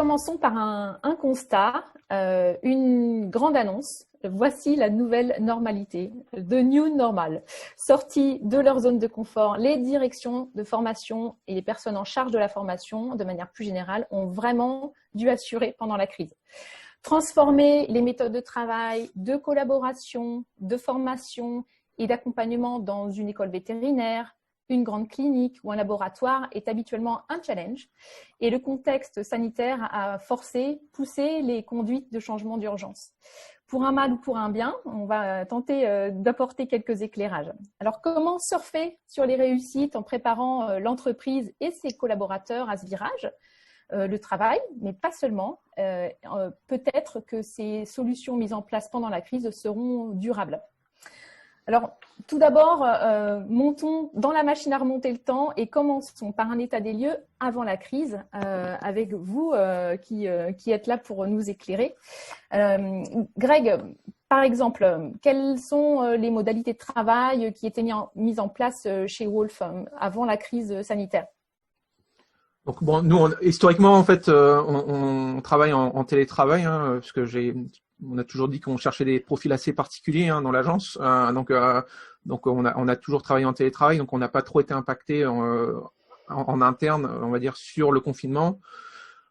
commençons par un constat, une grande annonce. Voici la nouvelle normalité, the new normal. Sortis de leur zone de confort, les directions de formation et les personnes en charge de la formation, de manière plus générale, ont vraiment dû assurer pendant la crise. Transformer les méthodes de travail, de collaboration, de formation et d'accompagnement dans une école vétérinaire, une grande clinique ou un laboratoire est habituellement un challenge et le contexte sanitaire a poussé les conduites de changement d'urgence. Pour un mal ou pour un bien, on va tenter d'apporter quelques éclairages. Alors, comment surfer sur les réussites en préparant l'entreprise et ses collaborateurs à ce virage ? Le travail, mais pas seulement. Peut-être que ces solutions mises en place pendant la crise seront durables. Alors, tout d'abord, montons dans la machine à remonter le temps et commençons par un état des lieux avant la crise avec vous qui êtes là pour nous éclairer. Greg, par exemple, quelles sont les modalités de travail qui étaient mises en place chez Wolf avant la crise sanitaire ? Donc bon, nous, historiquement, en fait, on travaille en télétravail, hein, parce que on a toujours dit qu'on cherchait des profils assez particuliers dans l'agence. Donc on a toujours travaillé en télétravail, donc on n'a pas trop été impacté en interne, on va dire, sur le confinement.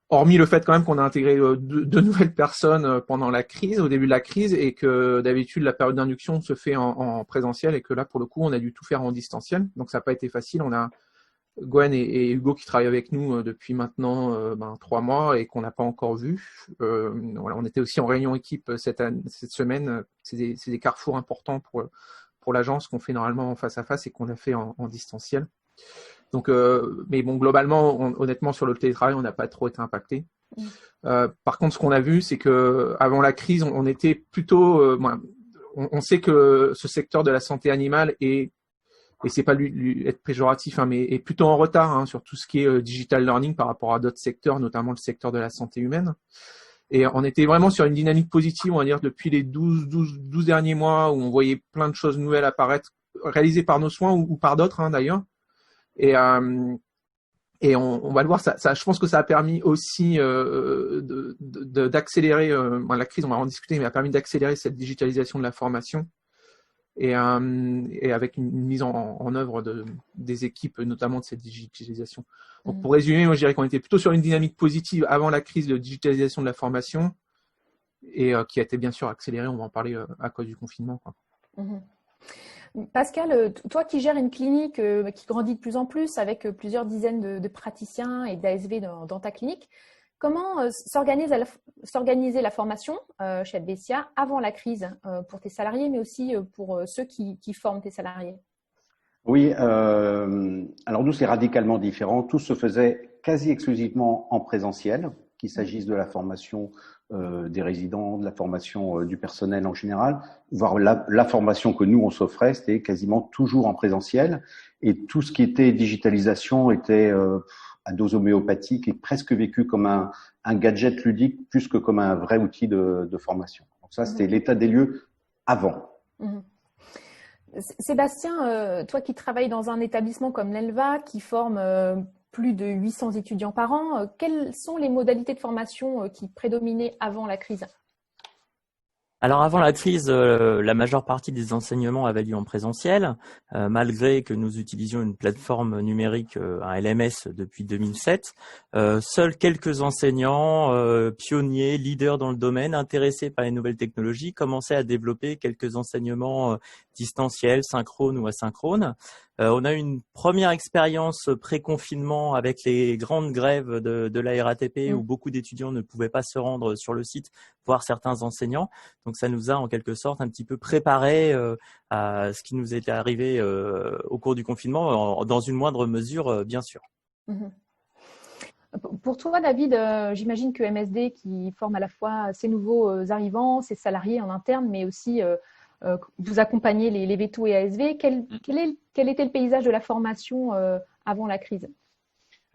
Hormis le fait quand même qu'on a intégré deux nouvelles personnes pendant la crise, au début de la crise, et que d'habitude la période d'induction se fait en présentiel, et que là, pour le coup, on a dû tout faire en distanciel. Donc ça n'a pas été facile. On a Gwen et Hugo qui travaillent avec nous depuis maintenant 3 mois et qu'on n'a pas encore vu. Voilà, on était aussi en réunion équipe cette semaine. C'est des carrefours importants pour l'agence qu'on fait normalement en face à face et qu'on a fait en distanciel. Donc, mais bon, globalement, honnêtement, sur le télétravail, on n'a pas trop été impacté. Par contre, ce qu'on a vu, c'est que avant la crise, on était plutôt. On sait que ce secteur de la santé animale est, et c'est pas lui être péjoratif, mais est plutôt en retard sur tout ce qui est digital learning par rapport à d'autres secteurs, notamment le secteur de la santé humaine. Et on était vraiment sur une dynamique positive, on va dire, depuis les 12 derniers mois, où on voyait plein de choses nouvelles apparaître, réalisées par nos soins ou par d'autres d'ailleurs. Et on va le voir, ça, je pense que ça a permis aussi d'accélérer, la crise, on va en discuter, mais a permis d'accélérer cette digitalisation de la formation. Et avec une mise en œuvre des équipes, notamment de cette digitalisation. Donc, pour résumer, moi, je dirais qu'on était plutôt sur une dynamique positive avant la crise de digitalisation de la formation et qui a été bien sûr accélérée, on va en parler à cause du confinement, quoi. Pascal, toi qui gères une clinique qui grandit de plus en plus avec plusieurs dizaines de praticiens et d'ASV dans ta clinique, comment s'organiser la formation chez Advesia avant la crise pour tes salariés, mais aussi pour ceux qui forment tes salariés? Oui, alors nous, c'est radicalement différent. Tout se faisait quasi exclusivement en présentiel, qu'il s'agisse de la formation des résidents, de la formation du personnel en général, voire la formation que nous, on s'offrait, c'était quasiment toujours en présentiel. Et tout ce qui était digitalisation était à dose homéopathique et presque vécu comme un gadget ludique plus que comme un vrai outil de formation. Donc ça, c'était l'état des lieux avant. Sébastien, toi qui travailles dans un établissement comme l'ELVA, qui forme plus de 800 étudiants par an, quelles sont les modalités de formation qui prédominaient avant la crise ? Alors avant la crise, la majeure partie des enseignements avaient lieu en présentiel, malgré que nous utilisions une plateforme numérique, un LMS depuis 2007. Seuls quelques enseignants, pionniers, leaders dans le domaine, intéressés par les nouvelles technologies, commençaient à développer quelques enseignements distanciels, synchrones ou asynchrones. On a eu une première expérience pré-confinement avec les grandes grèves de la RATP où beaucoup d'étudiants ne pouvaient pas se rendre sur le site, voir certains enseignants. Donc ça nous a en quelque sorte un petit peu préparé à ce qui nous était arrivé au cours du confinement, dans une moindre mesure, bien sûr. Pour toi, David, j'imagine que MSD, qui forme à la fois ces nouveaux arrivants, ces salariés en interne, mais aussi vous accompagnez les vétos et ASV, quel était le paysage de la formation avant la crise ?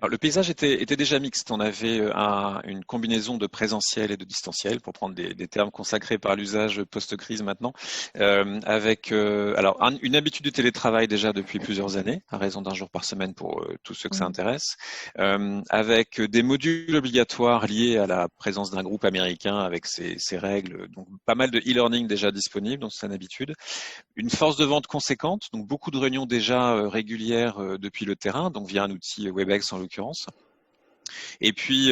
Alors, le paysage était déjà mixte. On avait une combinaison de présentiel et de distanciel, pour prendre des termes consacrés par l'usage post-crise maintenant, avec une habitude du télétravail déjà depuis plusieurs années, à raison d'un jour par semaine pour tous ceux que ça intéresse, avec des modules obligatoires liés à la présence d'un groupe américain avec ses règles, donc pas mal de e-learning déjà disponible, donc c'est une habitude. Une force de vente conséquente, donc beaucoup de réunions déjà régulières depuis le terrain, donc via un outil Webex en l'occurrence. Et puis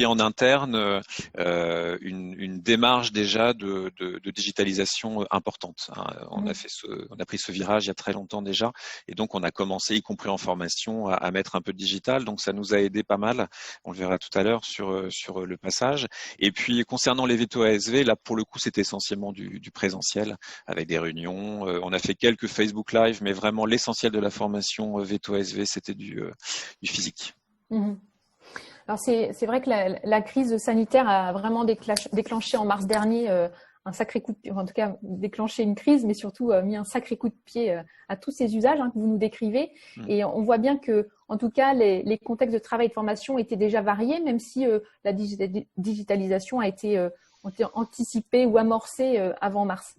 en interne, une démarche déjà de digitalisation importante. On a pris ce virage il y a très longtemps déjà, et donc on a commencé, y compris en formation, à mettre un peu de digital. Donc ça nous a aidé pas mal. On le verra tout à l'heure sur le passage. Et puis concernant les Veto ASV, là pour le coup c'était essentiellement du présentiel avec des réunions. On a fait quelques Facebook Live, mais vraiment l'essentiel de la formation Veto ASV c'était du physique. Alors c'est vrai que la crise sanitaire a vraiment déclenché en mars dernier un sacré coup de pied, en tout cas déclenché une crise, mais surtout mis un sacré coup de pied à tous ces usages que vous nous décrivez. Et on voit bien que, en tout cas, les contextes de travail et de formation étaient déjà variés, même si la digitalisation a été anticipée ou amorcée avant mars.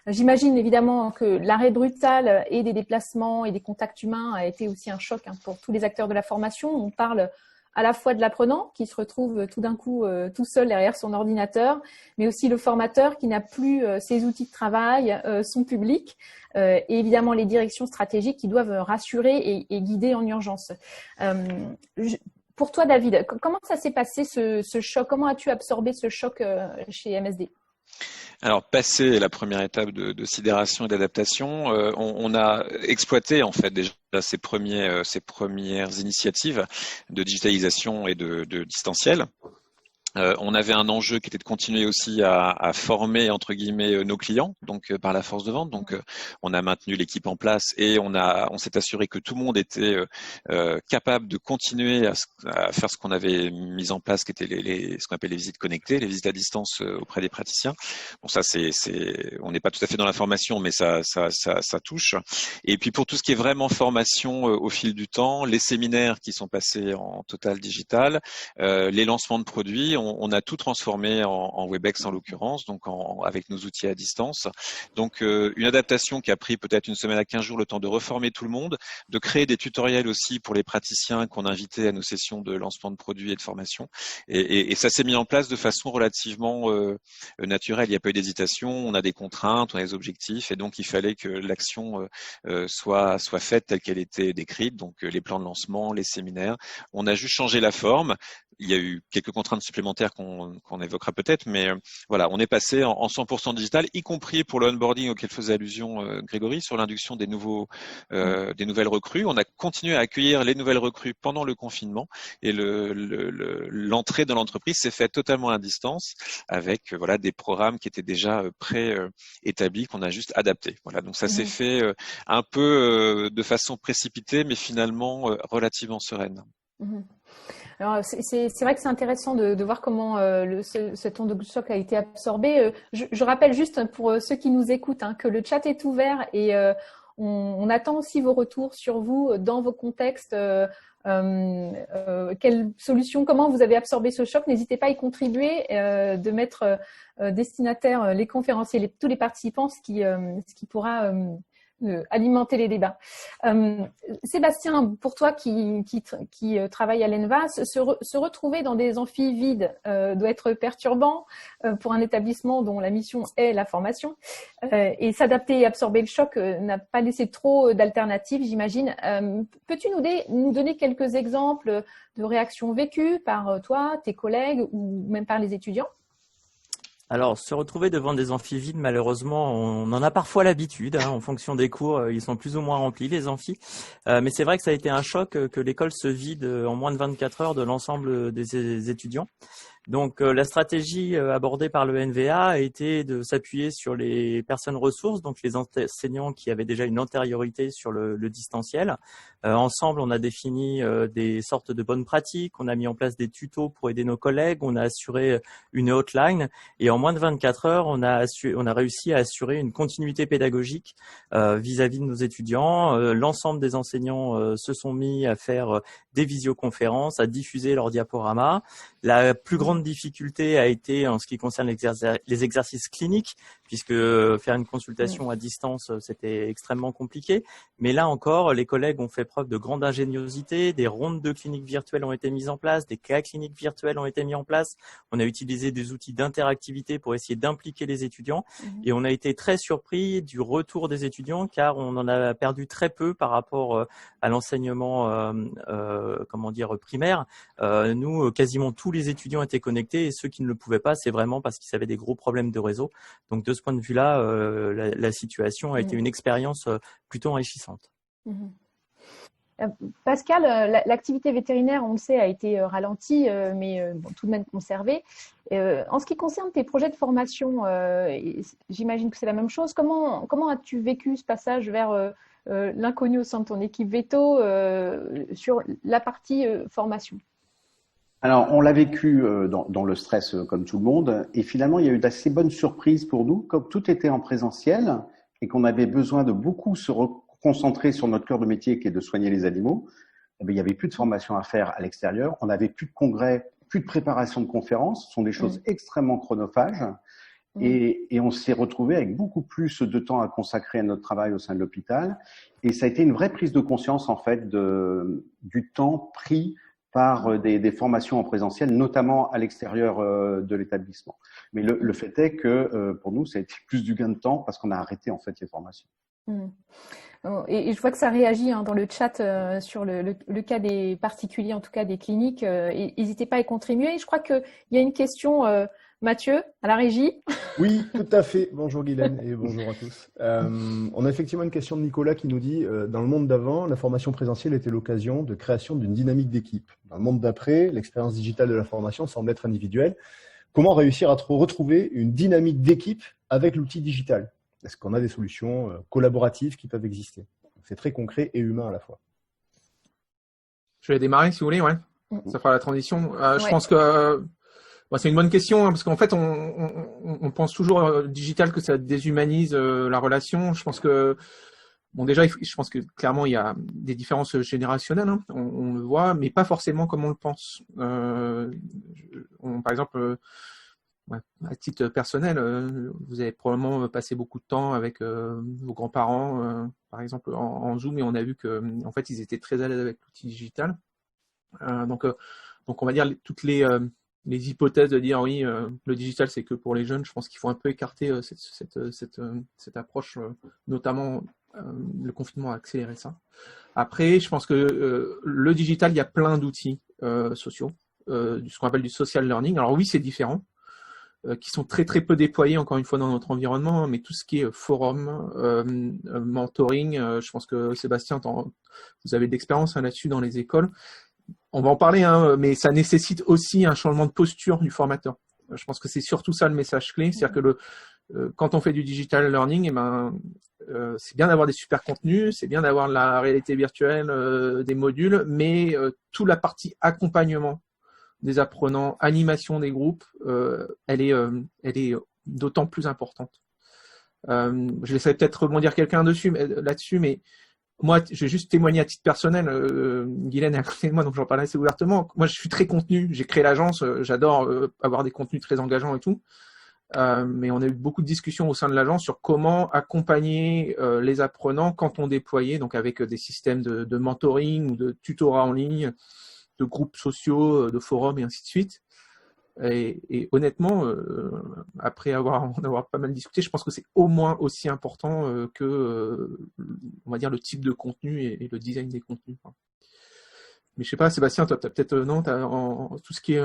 J'imagine évidemment que l'arrêt brutal et des déplacements et des contacts humains a été aussi un choc pour tous les acteurs de la formation. On parle à la fois de l'apprenant qui se retrouve tout d'un coup tout seul derrière son ordinateur, mais aussi le formateur qui n'a plus ses outils de travail, son public, et évidemment les directions stratégiques qui doivent rassurer et guider en urgence. Pour toi, David, comment ça s'est passé ce choc? Comment as-tu absorbé ce choc chez MSD? Alors, passé la première étape de sidération et d'adaptation, on a exploité en fait déjà ces premières initiatives de digitalisation et de distanciel. On avait un enjeu qui était de continuer aussi à former entre guillemets nos clients, donc par la force de vente. Donc on a maintenu l'équipe en place et on s'est assuré que tout le monde était capable de continuer à faire ce qu'on avait mis en place, qui était ce qu'on appelle les visites connectées, les visites à distance auprès des praticiens. Bon, ça on n'est pas tout à fait dans la formation, mais ça touche. Et puis pour tout ce qui est vraiment formation au fil du temps, les séminaires qui sont passés en total digital, les lancements de produits, on a tout transformé en Webex en l'occurrence, donc avec nos outils à distance. Donc une adaptation qui a pris peut-être une semaine à 15 jours, le temps de reformer tout le monde, de créer des tutoriels aussi pour les praticiens qu'on invitait à nos sessions de lancement de produits et de formation. Et ça s'est mis en place de façon relativement naturelle. Il n'y a pas eu d'hésitation, on a des contraintes, on a des objectifs, et donc il fallait que l'action soit faite telle qu'elle était décrite, donc les plans de lancement, les séminaires. On a juste changé la forme. Il y a eu quelques contraintes supplémentaires qu'on évoquera peut-être, mais voilà, on est passé en 100% digital, y compris pour le onboarding auquel faisait allusion Grégory sur l'induction des nouvelles recrues. On a continué à accueillir les nouvelles recrues pendant le confinement et l'entrée dans l'entreprise s'est faite totalement à distance avec des programmes qui étaient déjà préétablis qu'on a juste adaptés. Voilà, donc ça s'est fait un peu de façon précipitée, mais finalement relativement sereine. Alors, c'est vrai que c'est intéressant de voir comment cet onde de choc a été absorbé. Je rappelle juste pour ceux qui nous écoutent que le chat est ouvert et on attend aussi vos retours sur vous dans vos contextes. Quelle solution, comment vous avez absorbé ce choc? N'hésitez pas à y contribuer, de mettre destinataires les conférenciers, tous les participants, ce qui pourra alimenter les débats. Sébastien, pour toi qui travaille à l'ENVA, se retrouver dans des amphis vides doit être perturbant pour un établissement dont la mission est la formation, et s'adapter et absorber le choc n'a pas laissé trop d'alternatives, j'imagine. Peux-tu nous donner quelques exemples de réactions vécues par toi, tes collègues ou même par les étudiants? Alors, se retrouver devant des amphis vides, malheureusement, on en a parfois l'habitude. En fonction des cours, ils sont plus ou moins remplis, les amphis. Mais c'est vrai que ça a été un choc que l'école se vide en moins de 24 heures de l'ensemble des étudiants. Donc la stratégie abordée par le NVA a été de s'appuyer sur les personnes ressources, donc les enseignants qui avaient déjà une antériorité sur le distanciel. Ensemble, on a défini des sortes de bonnes pratiques, on a mis en place des tutos pour aider nos collègues, on a assuré une hotline et en moins de 24 heures, on a réussi à assurer une continuité pédagogique vis-à-vis de nos étudiants. L'ensemble des enseignants se sont mis à faire des visioconférences, à diffuser leurs diaporamas. La plus grande difficulté a été en ce qui concerne les exercices cliniques, puisque faire une consultation à distance, c'était extrêmement compliqué. Mais là encore, les collègues ont fait preuve de grande ingéniosité. Des rondes de cliniques virtuelles ont été mises en place, des cas cliniques virtuels ont été mis en place. On a utilisé des outils d'interactivité pour essayer d'impliquer les étudiants. Et on a été très surpris du retour des étudiants, car on en a perdu très peu par rapport à l'enseignement primaire. Nous, quasiment tous les étudiants étaient connectés et ceux qui ne le pouvaient pas, c'est vraiment parce qu'ils avaient des gros problèmes de réseau. Donc de ce point de vue-là, la situation a été une expérience plutôt enrichissante. Pascal, l'activité vétérinaire, on le sait, a été ralentie, mais tout de même conservée. En ce qui concerne tes projets de formation, j'imagine que c'est la même chose. Comment as-tu vécu ce passage vers l'inconnu au sein de ton équipe Veto sur la partie formation? Alors, on l'a vécu dans le stress comme tout le monde, et finalement, il y a eu d'assez bonnes surprises pour nous, comme tout était en présentiel et qu'on avait besoin de beaucoup se concentrer sur notre cœur de métier qui est de soigner les animaux. Eh bien, il n'y avait plus de formation à faire à l'extérieur, on n'avait plus de congrès, plus de préparation de conférences, ce sont des choses extrêmement chronophages, et on s'est retrouvé avec beaucoup plus de temps à consacrer à notre travail au sein de l'hôpital, et ça a été une vraie prise de conscience en fait du temps pris par des formations en présentiel, notamment à l'extérieur de l'établissement. Mais le fait est que pour nous, ça a été plus du gain de temps parce qu'on a arrêté en fait les formations. Et je vois que ça réagit dans le chat sur le cas des particuliers, en tout cas des cliniques. N'hésitez pas à y contribuer. Je crois qu'il y a une question, Mathieu, à la régie. Oui, tout à fait. Bonjour Guylaine et bonjour à tous. On a effectivement une question de Nicolas qui nous dit dans le monde d'avant, la formation présentielle était l'occasion de création d'une dynamique d'équipe. Dans le monde d'après, l'expérience digitale de la formation semble être individuelle. Comment réussir à retrouver une dynamique d'équipe avec l'outil digital? Est-ce qu'on a des solutions collaboratives qui peuvent exister? C'est très concret et humain à la fois. Je vais démarrer si vous voulez, ouais. Ça fera la transition. Je pense que c'est une bonne question parce qu'en fait, on pense toujours digital que ça déshumanise la relation. Je pense que déjà, je pense que clairement il y a des différences générationnelles. On le voit, mais pas forcément comme on le pense. Par exemple. À titre personnel, vous avez probablement passé beaucoup de temps avec vos grands-parents, par exemple en Zoom, et on a vu que en fait ils étaient très à l'aise avec l'outil digital. Donc on va dire toutes les hypothèses de dire oui, le digital c'est que pour les jeunes. Je pense qu'il faut un peu écarter cette approche, notamment le confinement a accéléré ça. Après, je pense que le digital, il y a plein d'outils sociaux, ce qu'on appelle du social learning. Alors oui, c'est différent. Qui sont très très peu déployés encore une fois dans notre environnement, mais tout ce qui est forum, mentoring, je pense que Sébastien, vous avez de l'expérience là-dessus dans les écoles. On va en parler, mais ça nécessite aussi un changement de posture du formateur. Je pense que c'est surtout ça le message clé, c'est-à-dire que quand on fait du digital learning, c'est bien d'avoir des super contenus, c'est bien d'avoir la réalité virtuelle, des modules, mais toute la partie accompagnement des apprenants, animation des groupes, elle est d'autant plus importante. Je laisserai peut-être rebondir quelqu'un là-dessus, mais moi, je vais juste témoigner à titre personnel. Guylaine est à côté de moi, donc j'en parle assez ouvertement. Moi, je suis très contenu. J'ai créé l'agence. J'adore avoir des contenus très engageants et tout. Mais on a eu beaucoup de discussions au sein de l'agence sur comment accompagner les apprenants quand on déployait, donc avec des systèmes de mentoring ou de tutorat en ligne, de groupes sociaux, de forums et ainsi de suite. Et honnêtement, après en avoir pas mal discuté, je pense que c'est au moins aussi important que, on va dire, le type de contenu et le design des contenus. Mais je sais pas, Sébastien, toi, t'as peut-être tout ce qui est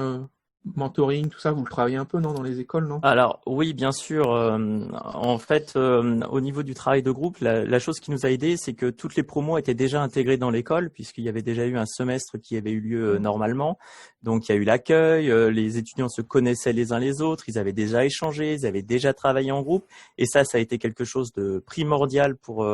mentoring, tout ça, vous le travaillez un peu, non, dans les écoles, non? Alors oui, bien sûr. En fait, au niveau du travail de groupe, la chose qui nous a aidé, c'est que toutes les promos étaient déjà intégrées dans l'école, puisqu'il y avait déjà eu un semestre qui avait eu lieu normalement. Donc il y a eu l'accueil, les étudiants se connaissaient les uns les autres, ils avaient déjà échangé, ils avaient déjà travaillé en groupe, et ça a été quelque chose de primordial pour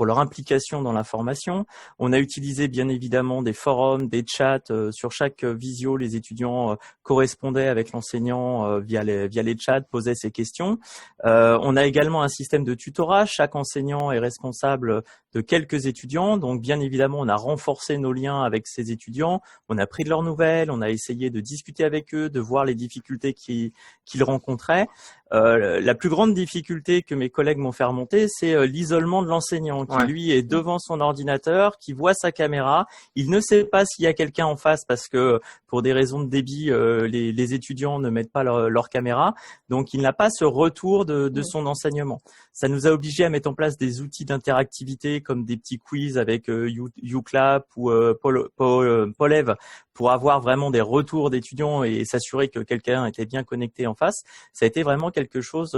leur implication dans la formation. On a utilisé bien évidemment des forums, des chats. Sur chaque visio, les étudiants correspondaient avec l'enseignant via les chats, posaient ces questions. On a également un système de tutorat. Chaque enseignant est responsable de quelques étudiants. Donc bien évidemment, on a renforcé nos liens avec ces étudiants. On a pris de leurs nouvelles, on a essayé de discuter avec eux, de voir les difficultés qu'ils rencontraient. La plus grande difficulté que mes collègues m'ont fait remonter, c'est l'isolement de l'enseignant qui, lui, est devant son ordinateur, qui voit sa caméra. Il ne sait pas s'il y a quelqu'un en face parce que, pour des raisons de débit, les étudiants ne mettent pas leur caméra. Donc, il n'a pas ce retour de son enseignement. Ça nous a obligés à mettre en place des outils d'interactivité comme des petits quiz avec YouClap ou Polev pour avoir vraiment des retours d'étudiants et s'assurer que quelqu'un était bien connecté en face. Ça a été vraiment quelque chose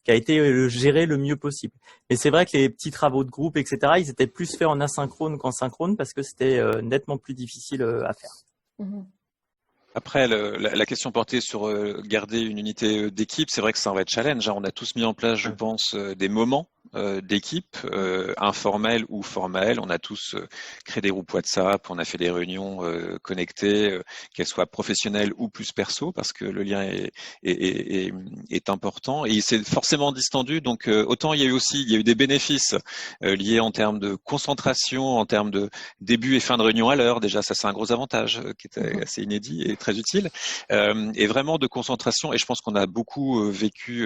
qui a été géré le mieux possible. Mais c'est vrai que les petits travaux de groupe, etc., ils étaient plus faits en asynchrone qu'en synchrone parce que c'était nettement plus difficile à faire. Mmh. Après, la question portée sur garder une unité d'équipe, c'est vrai que ça va être challenge. On a tous mis en place, je pense, des moments d'équipe, informels ou formels. On a tous créé des groupes WhatsApp, on a fait des réunions connectées, qu'elles soient professionnelles ou plus perso, parce que le lien est important. Et c'est forcément distendu, donc autant il y a eu des bénéfices liés en termes de concentration, en termes de début et fin de réunion à l'heure. Déjà, ça c'est un gros avantage qui était assez inédit et très utile. Et vraiment de concentration. Et je pense qu'on a beaucoup vécu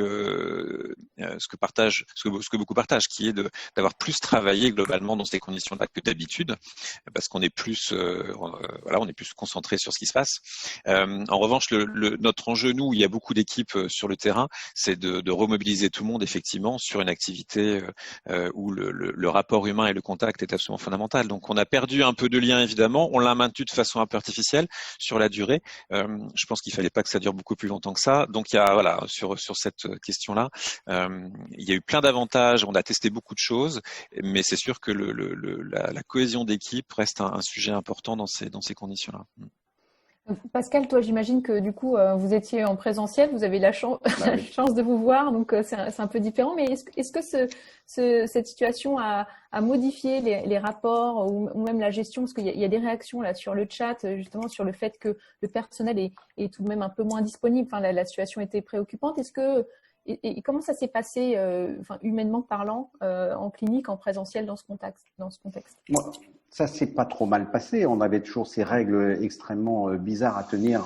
ce que beaucoup partagent, qui est d'avoir plus travaillé globalement dans ces conditions-là que d'habitude, parce qu'on est plus, on est plus concentré sur ce qui se passe. En revanche, notre enjeu, nous, il y a beaucoup d'équipes sur le terrain, c'est de remobiliser tout le monde effectivement sur une activité où le rapport humain et le contact est absolument fondamental. Donc, on a perdu un peu de lien évidemment, on l'a maintenu de façon un peu artificielle sur la durée. Je pense qu'il fallait pas que ça dure beaucoup plus longtemps que ça. Donc, il y a sur cette question-là, il y a eu plein d'avantages. On a testé beaucoup de choses, mais c'est sûr que la cohésion d'équipe reste un sujet important dans ces conditions-là. Pascal, toi, j'imagine que du coup, vous étiez en présentiel, vous avez la chance de vous voir, donc c'est un peu différent. Mais est-ce que cette situation a modifié les rapports ou même la gestion? Parce qu'il y a des réactions là sur le chat, justement sur le fait que le personnel est tout de même un peu moins disponible. Enfin, la situation était préoccupante. Et comment ça s'est passé, humainement parlant, en clinique, en présentiel, dans ce contexte? Moi, ça s'est pas trop mal passé. On avait toujours ces règles extrêmement bizarres à tenir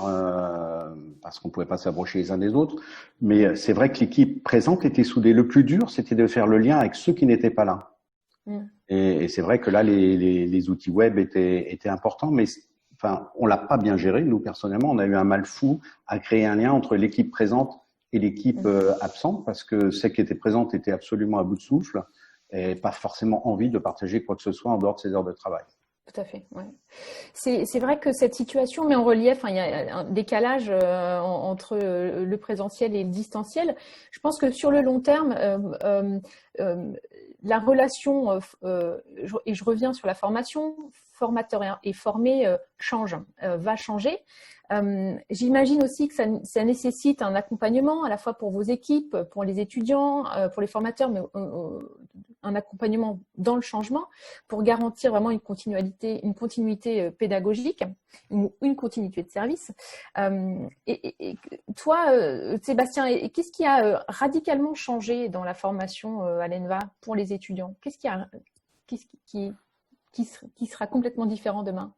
parce qu'on pouvait pas s'approcher les uns des autres. Mais c'est vrai que l'équipe présente était soudée. Le plus dur, c'était de faire le lien avec ceux qui n'étaient pas là. Et c'est vrai que là, les outils web étaient importants, mais on l'a pas bien géré. Nous, personnellement, on a eu un mal fou à créer un lien entre l'équipe présente et l'équipe absente, parce que celle qui était présente était absolument à bout de souffle et pas forcément envie de partager quoi que ce soit en dehors de ses heures de travail. Tout à fait, ouais. C'est vrai que cette situation met en relief, il y a un décalage entre le présentiel et le distanciel. Je pense que sur le long terme, la relation, et je reviens sur la formation, formateur et formé va changer. J'imagine aussi que ça nécessite un accompagnement à la fois pour vos équipes, pour les étudiants, pour les formateurs, mais un accompagnement dans le changement pour garantir vraiment une continuité pédagogique, une continuité de service. Et toi, Sébastien, qu'est-ce qui a radicalement changé dans la formation à l'ENVA pour les étudiants? Qu'est-ce qui sera complètement différent demain?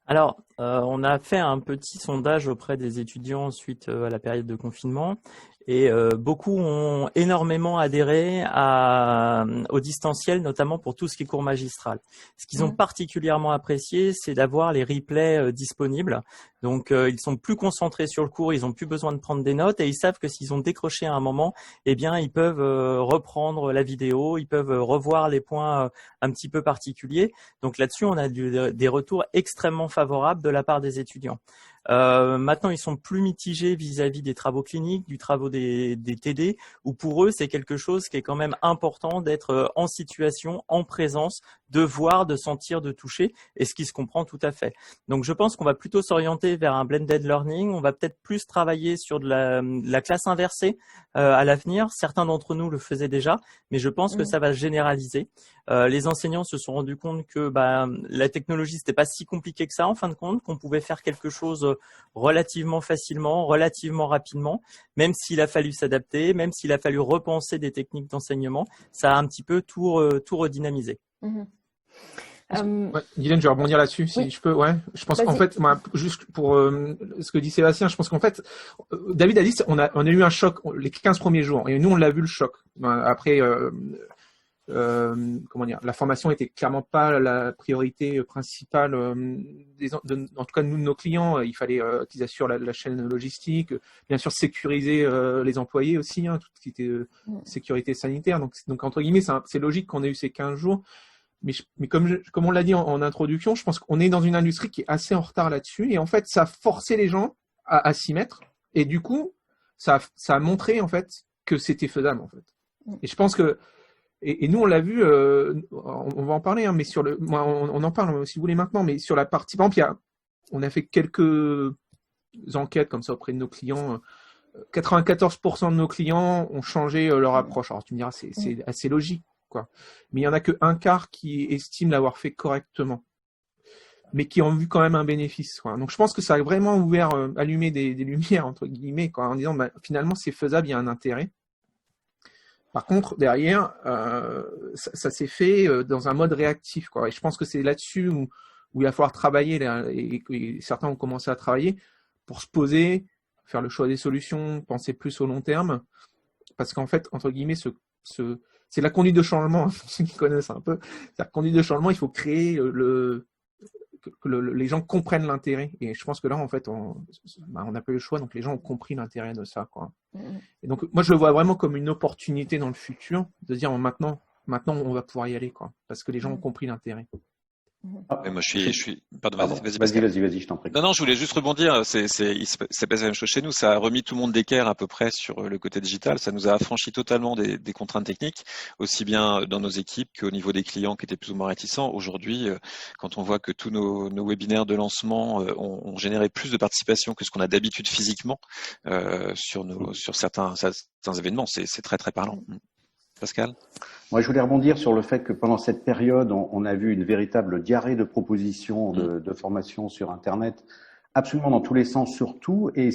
Alors, on a fait un petit sondage auprès des étudiants suite à la période de confinement et beaucoup ont énormément adhéré au distanciel, notamment pour tout ce qui est cours magistral. Ce qu'ils ont particulièrement apprécié, c'est d'avoir les replays disponibles. Donc, ils sont plus concentrés sur le cours, ils ont plus besoin de prendre des notes et ils savent que s'ils ont décroché à un moment, eh bien, ils peuvent reprendre la vidéo, ils peuvent revoir les points un petit peu particuliers. Donc là-dessus, on a des retours extrêmement favorables de la part des étudiants. Maintenant, ils sont plus mitigés vis-à-vis des travaux cliniques, du travaux des TD, où pour eux, c'est quelque chose qui est quand même important d'être en situation, en présence, de voir, de sentir, de toucher, et ce qui se comprend tout à fait. Donc, je pense qu'on va plutôt s'orienter vers un blended learning. On va peut-être plus travailler sur de la classe inversée à l'avenir. Certains d'entre nous le faisaient déjà, mais je pense que ça va se généraliser. Les enseignants se sont rendus compte que la technologie, c'était pas si compliqué que ça en fin de compte, qu'on pouvait faire quelque chose relativement facilement, relativement rapidement, même s'il a fallu s'adapter, même s'il a fallu repenser des techniques d'enseignement, ça a un petit peu tout redynamisé. Ouais, Guylaine, je vais rebondir là-dessus, si je peux. Ouais, je pense qu'en fait, moi, juste pour ce que dit Sébastien, je pense qu'en fait, David a dit, on a eu un choc les 15 premiers jours, et nous, on l'a vu le choc. Après, comment dire, la formation était clairement pas la priorité principale en tout cas de nos clients. Il fallait qu'ils assurent la chaîne logistique, bien sûr sécuriser les employés aussi, tout ce qui était sécurité sanitaire. Donc entre guillemets, c'est logique qu'on ait eu ces 15 jours. Mais comme on l'a dit en introduction, je pense qu'on est dans une industrie qui est assez en retard là-dessus. Et en fait, ça a forcé les gens à s'y mettre. Et du coup, ça a montré en fait que c'était faisable en fait. Et je pense que et nous on l'a vu, on va en parler, mais on en parle si vous voulez maintenant, mais sur la partie, par exemple, on a fait quelques enquêtes comme ça auprès de nos clients. 94% de nos clients ont changé leur approche. Alors tu me diras, c'est assez logique, quoi. Mais il y en a que un quart qui estiment l'avoir fait correctement, mais qui ont vu quand même un bénéfice, quoi. Donc je pense que ça a vraiment allumé des lumières entre guillemets, quoi, en disant finalement c'est faisable, il y a un intérêt. Par contre, derrière, ça s'est fait dans un mode réactif, quoi. Et je pense que c'est là-dessus où il va falloir travailler, et certains ont commencé à travailler pour se poser, faire le choix des solutions, penser plus au long terme. Parce qu'en fait, entre guillemets, c'est la conduite de changement, pour ceux qui connaissent un peu. C'est la conduite de changement, il faut créer que les gens comprennent l'intérêt. Et je pense que là, en fait, on n'a pas eu le choix, donc les gens ont compris l'intérêt de ça, quoi. Et donc, moi, je le vois vraiment comme une opportunité dans le futur, de dire maintenant, on va pouvoir y aller, quoi, parce que les gens ont compris l'intérêt. Moi, je suis. Pardon, vas-y, je t'en prie. Non, je voulais juste rebondir. Il s'est passé la même chose chez nous. Ça a remis tout le monde d'équerre à peu près sur le côté digital. Ça nous a affranchi totalement des contraintes techniques, aussi bien dans nos équipes qu'au niveau des clients qui étaient plus ou moins réticents. Aujourd'hui, quand on voit que tous nos webinaires de lancement ont généré plus de participation que ce qu'on a d'habitude physiquement sur certains événements, c'est très très parlant. Pascal ? Moi, je voulais rebondir sur le fait que pendant cette période, on a vu une véritable diarrhée de propositions de formation sur Internet, absolument dans tous les sens, surtout. Et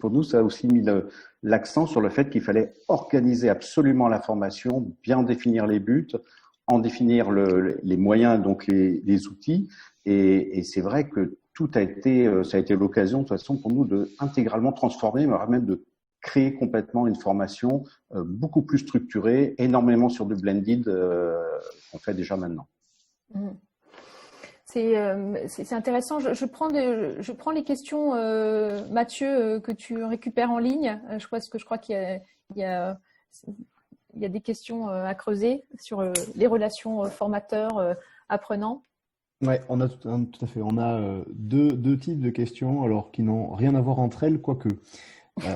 pour nous, ça a aussi mis l'accent sur le fait qu'il fallait organiser absolument la formation, bien définir les buts, en définir les moyens, donc les outils. Et c'est vrai que ça a été l'occasion, de toute façon, pour nous de intégralement transformer, mais même de créer complètement une formation beaucoup plus structurée, énormément sur du blended qu'on fait déjà maintenant. C'est intéressant. Je prends les questions, Mathieu, que tu récupères en ligne. Je crois qu'il y a des questions à creuser sur les relations formateurs-apprenants. Ouais, on a tout à fait. On a deux types de questions, alors qui n'ont rien à voir entre elles, quoique.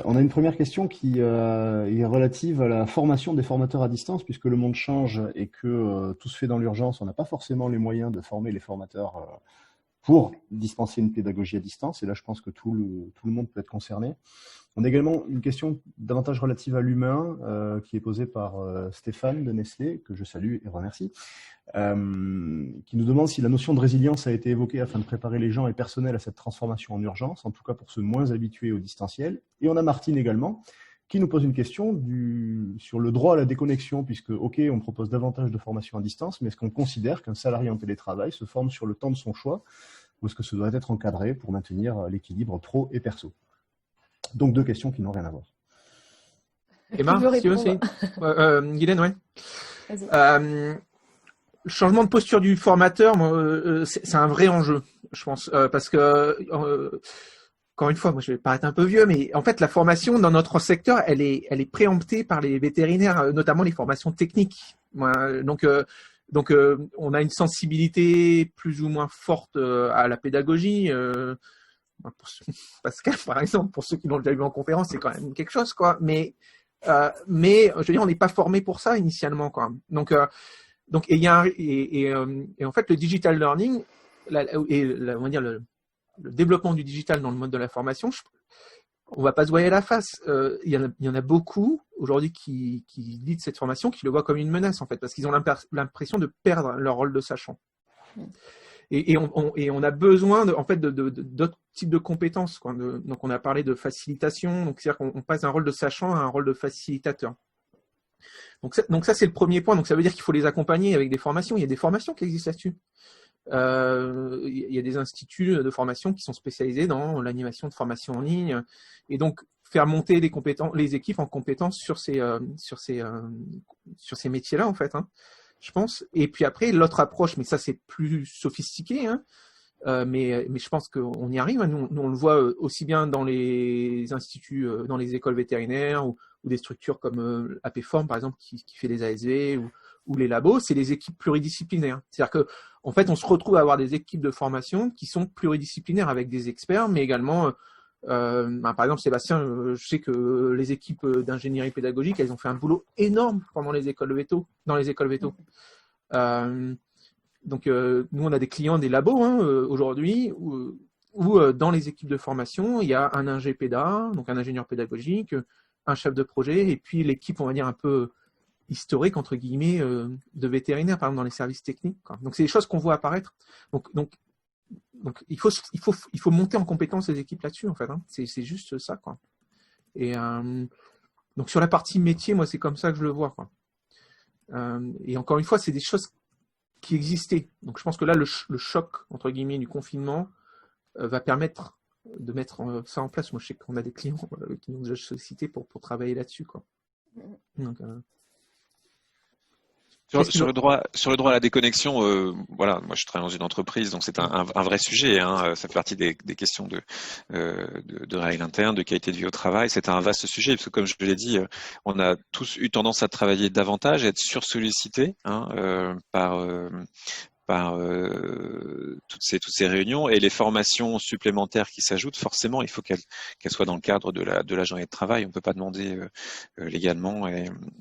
On a une première question qui est relative à la formation des formateurs à distance, puisque le monde change et que tout se fait dans l'urgence. On n'a pas forcément les moyens de former les formateurs pour dispenser une pédagogie à distance. Et là, je pense que tout le monde peut être concerné. On a également une question davantage relative à l'humain qui est posée par Stéphane de Nestlé, que je salue et remercie, qui nous demande si la notion de résilience a été évoquée afin de préparer les gens et le personnel à cette transformation en urgence, en tout cas pour ceux moins habitués au distanciel. Et on a Martine également, qui nous pose une question sur le droit à la déconnexion, puisque, OK, on propose davantage de formation à distance, mais est-ce qu'on considère qu'un salarié en télétravail se forme sur le temps de son choix, ou est-ce que ce doit être encadré pour maintenir l'équilibre pro et perso? Donc, deux questions qui n'ont rien à voir. Emma, si tu veux aussi. Guylaine, ouais. Vas-y. Changement de posture du formateur, c'est un vrai enjeu, je pense, parce que encore une fois, moi je vais paraître un peu vieux, mais en fait la formation dans notre secteur, elle est préemptée par les vétérinaires, notamment les formations techniques. Donc on a une sensibilité plus ou moins forte à la pédagogie. Pascal, par exemple, pour ceux qui l'ont déjà vu en conférence, c'est quand même quelque chose, quoi. Mais je veux dire, on n'est pas formé pour ça initialement, quoi. Donc, et il y a et en fait, le digital learning on va dire le développement du digital dans le mode de la formation, on va pas se voiler la face. Il y en a beaucoup aujourd'hui qui lisent cette formation, qui le voient comme une menace, en fait, parce qu'ils ont l'impression de perdre leur rôle de sachant. Et on a besoin en fait d'autres types de compétences, quoi. Donc on a parlé de facilitation, donc c'est-à-dire qu'on passe d'un rôle de sachant à un rôle de facilitateur. Donc ça c'est le premier point. Donc ça veut dire qu'il faut les accompagner avec des formations. Il y a des formations qui existent là-dessus. Il y a des instituts de formation qui sont spécialisés dans l'animation de formation en ligne, et donc faire monter les équipes en compétences sur ces métiers-là, en fait, hein, je pense. Et puis après, l'autre approche, mais ça c'est plus sophistiqué, hein, mais je pense qu'on y arrive. Nous on le voit aussi bien dans les instituts, dans les écoles vétérinaires ou des structures comme APForm, par exemple, qui fait des ASV, ou les labos, c'est les équipes pluridisciplinaires. C'est-à-dire que, en fait, on se retrouve à avoir des équipes de formation qui sont pluridisciplinaires avec des experts, mais également, par exemple, Sébastien, je sais que les équipes d'ingénierie pédagogique, elles ont fait un boulot énorme pendant dans les écoles véto. Donc, nous, on a des clients des labos, hein, aujourd'hui, où dans les équipes de formation, il y a un ingé péda, donc un ingénieur pédagogique, un chef de projet, et puis l'équipe, on va dire, un peu historique, entre guillemets, de vétérinaires, par exemple, dans les services techniques, quoi. Donc, c'est des choses qu'on voit apparaître. Donc il faut monter en compétence les équipes là-dessus, en fait, hein. C'est juste ça, quoi. Et donc, sur la partie métier, moi, c'est comme ça que je le vois, quoi. Et encore une fois, c'est des choses qui existaient. Donc, je pense que là, le choc, entre guillemets, du confinement va permettre de mettre ça en place. Moi, je sais qu'on a des clients qui nous ont déjà sollicité pour travailler là-dessus, quoi. Donc, sur le droit à la déconnexion, voilà, moi je travaille dans une entreprise, donc c'est un vrai sujet, hein, ça fait partie des questions de règles internes, de qualité de vie au travail. C'est un vaste sujet, parce que comme je l'ai dit, on a tous eu tendance à travailler davantage, à être sursollicités, hein, par toutes ces réunions, et les formations supplémentaires qui s'ajoutent. Forcément, il faut qu'elles soient dans le cadre de la journée de travail. On ne peut pas demander légalement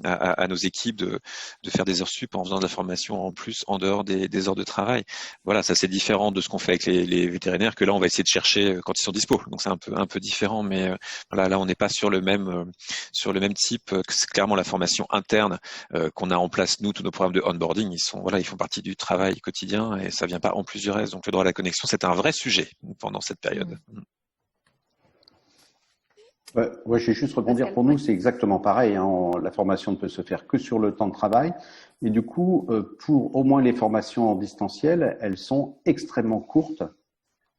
à nos équipes de faire des heures sup en faisant de la formation en plus en dehors des heures de travail. Voilà, ça c'est différent de ce qu'on fait avec les vétérinaires, que là on va essayer de chercher quand ils sont dispo. Donc c'est un peu différent, mais voilà, là on n'est pas sur le même type. C'est clairement la formation interne qu'on a en place, nous, tous nos programmes de onboarding, ils font partie du travail quotidien, et ça vient pas en plus du reste. Donc le droit à la connexion, c'est un vrai sujet pendant cette période. Ouais, je vais juste rebondir. Pour nous, c'est exactement pareil, hein. La formation ne peut se faire que sur le temps de travail. Et du coup, pour au moins les formations en distanciel, elles sont extrêmement courtes,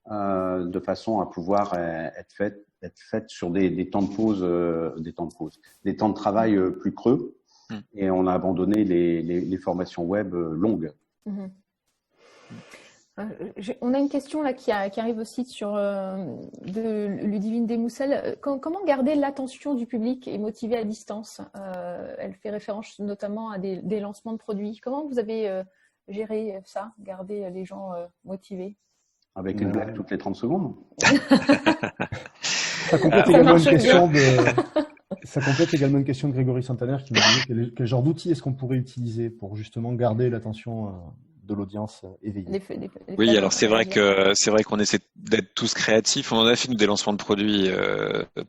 de façon à pouvoir être faites sur des temps de pause, des temps de travail plus creux. Et on a abandonné les formations web longues. On a une question là qui arrive aussi de Ludivine Desmoussel. Comment garder l'attention du public et motiver à distance? Elle fait référence notamment à des lancements de produits. Comment vous avez géré ça, garder les gens motivés? Avec une blague toutes les 30 secondes. Ça complète également une question de Grégory Santaner qui me disait quel genre d'outils est-ce qu'on pourrait utiliser pour justement garder l'attention de l'audience éveillée. Oui, alors c'est vrai qu'on essaie d'être tous créatifs. On en a fait nous des lancements de produits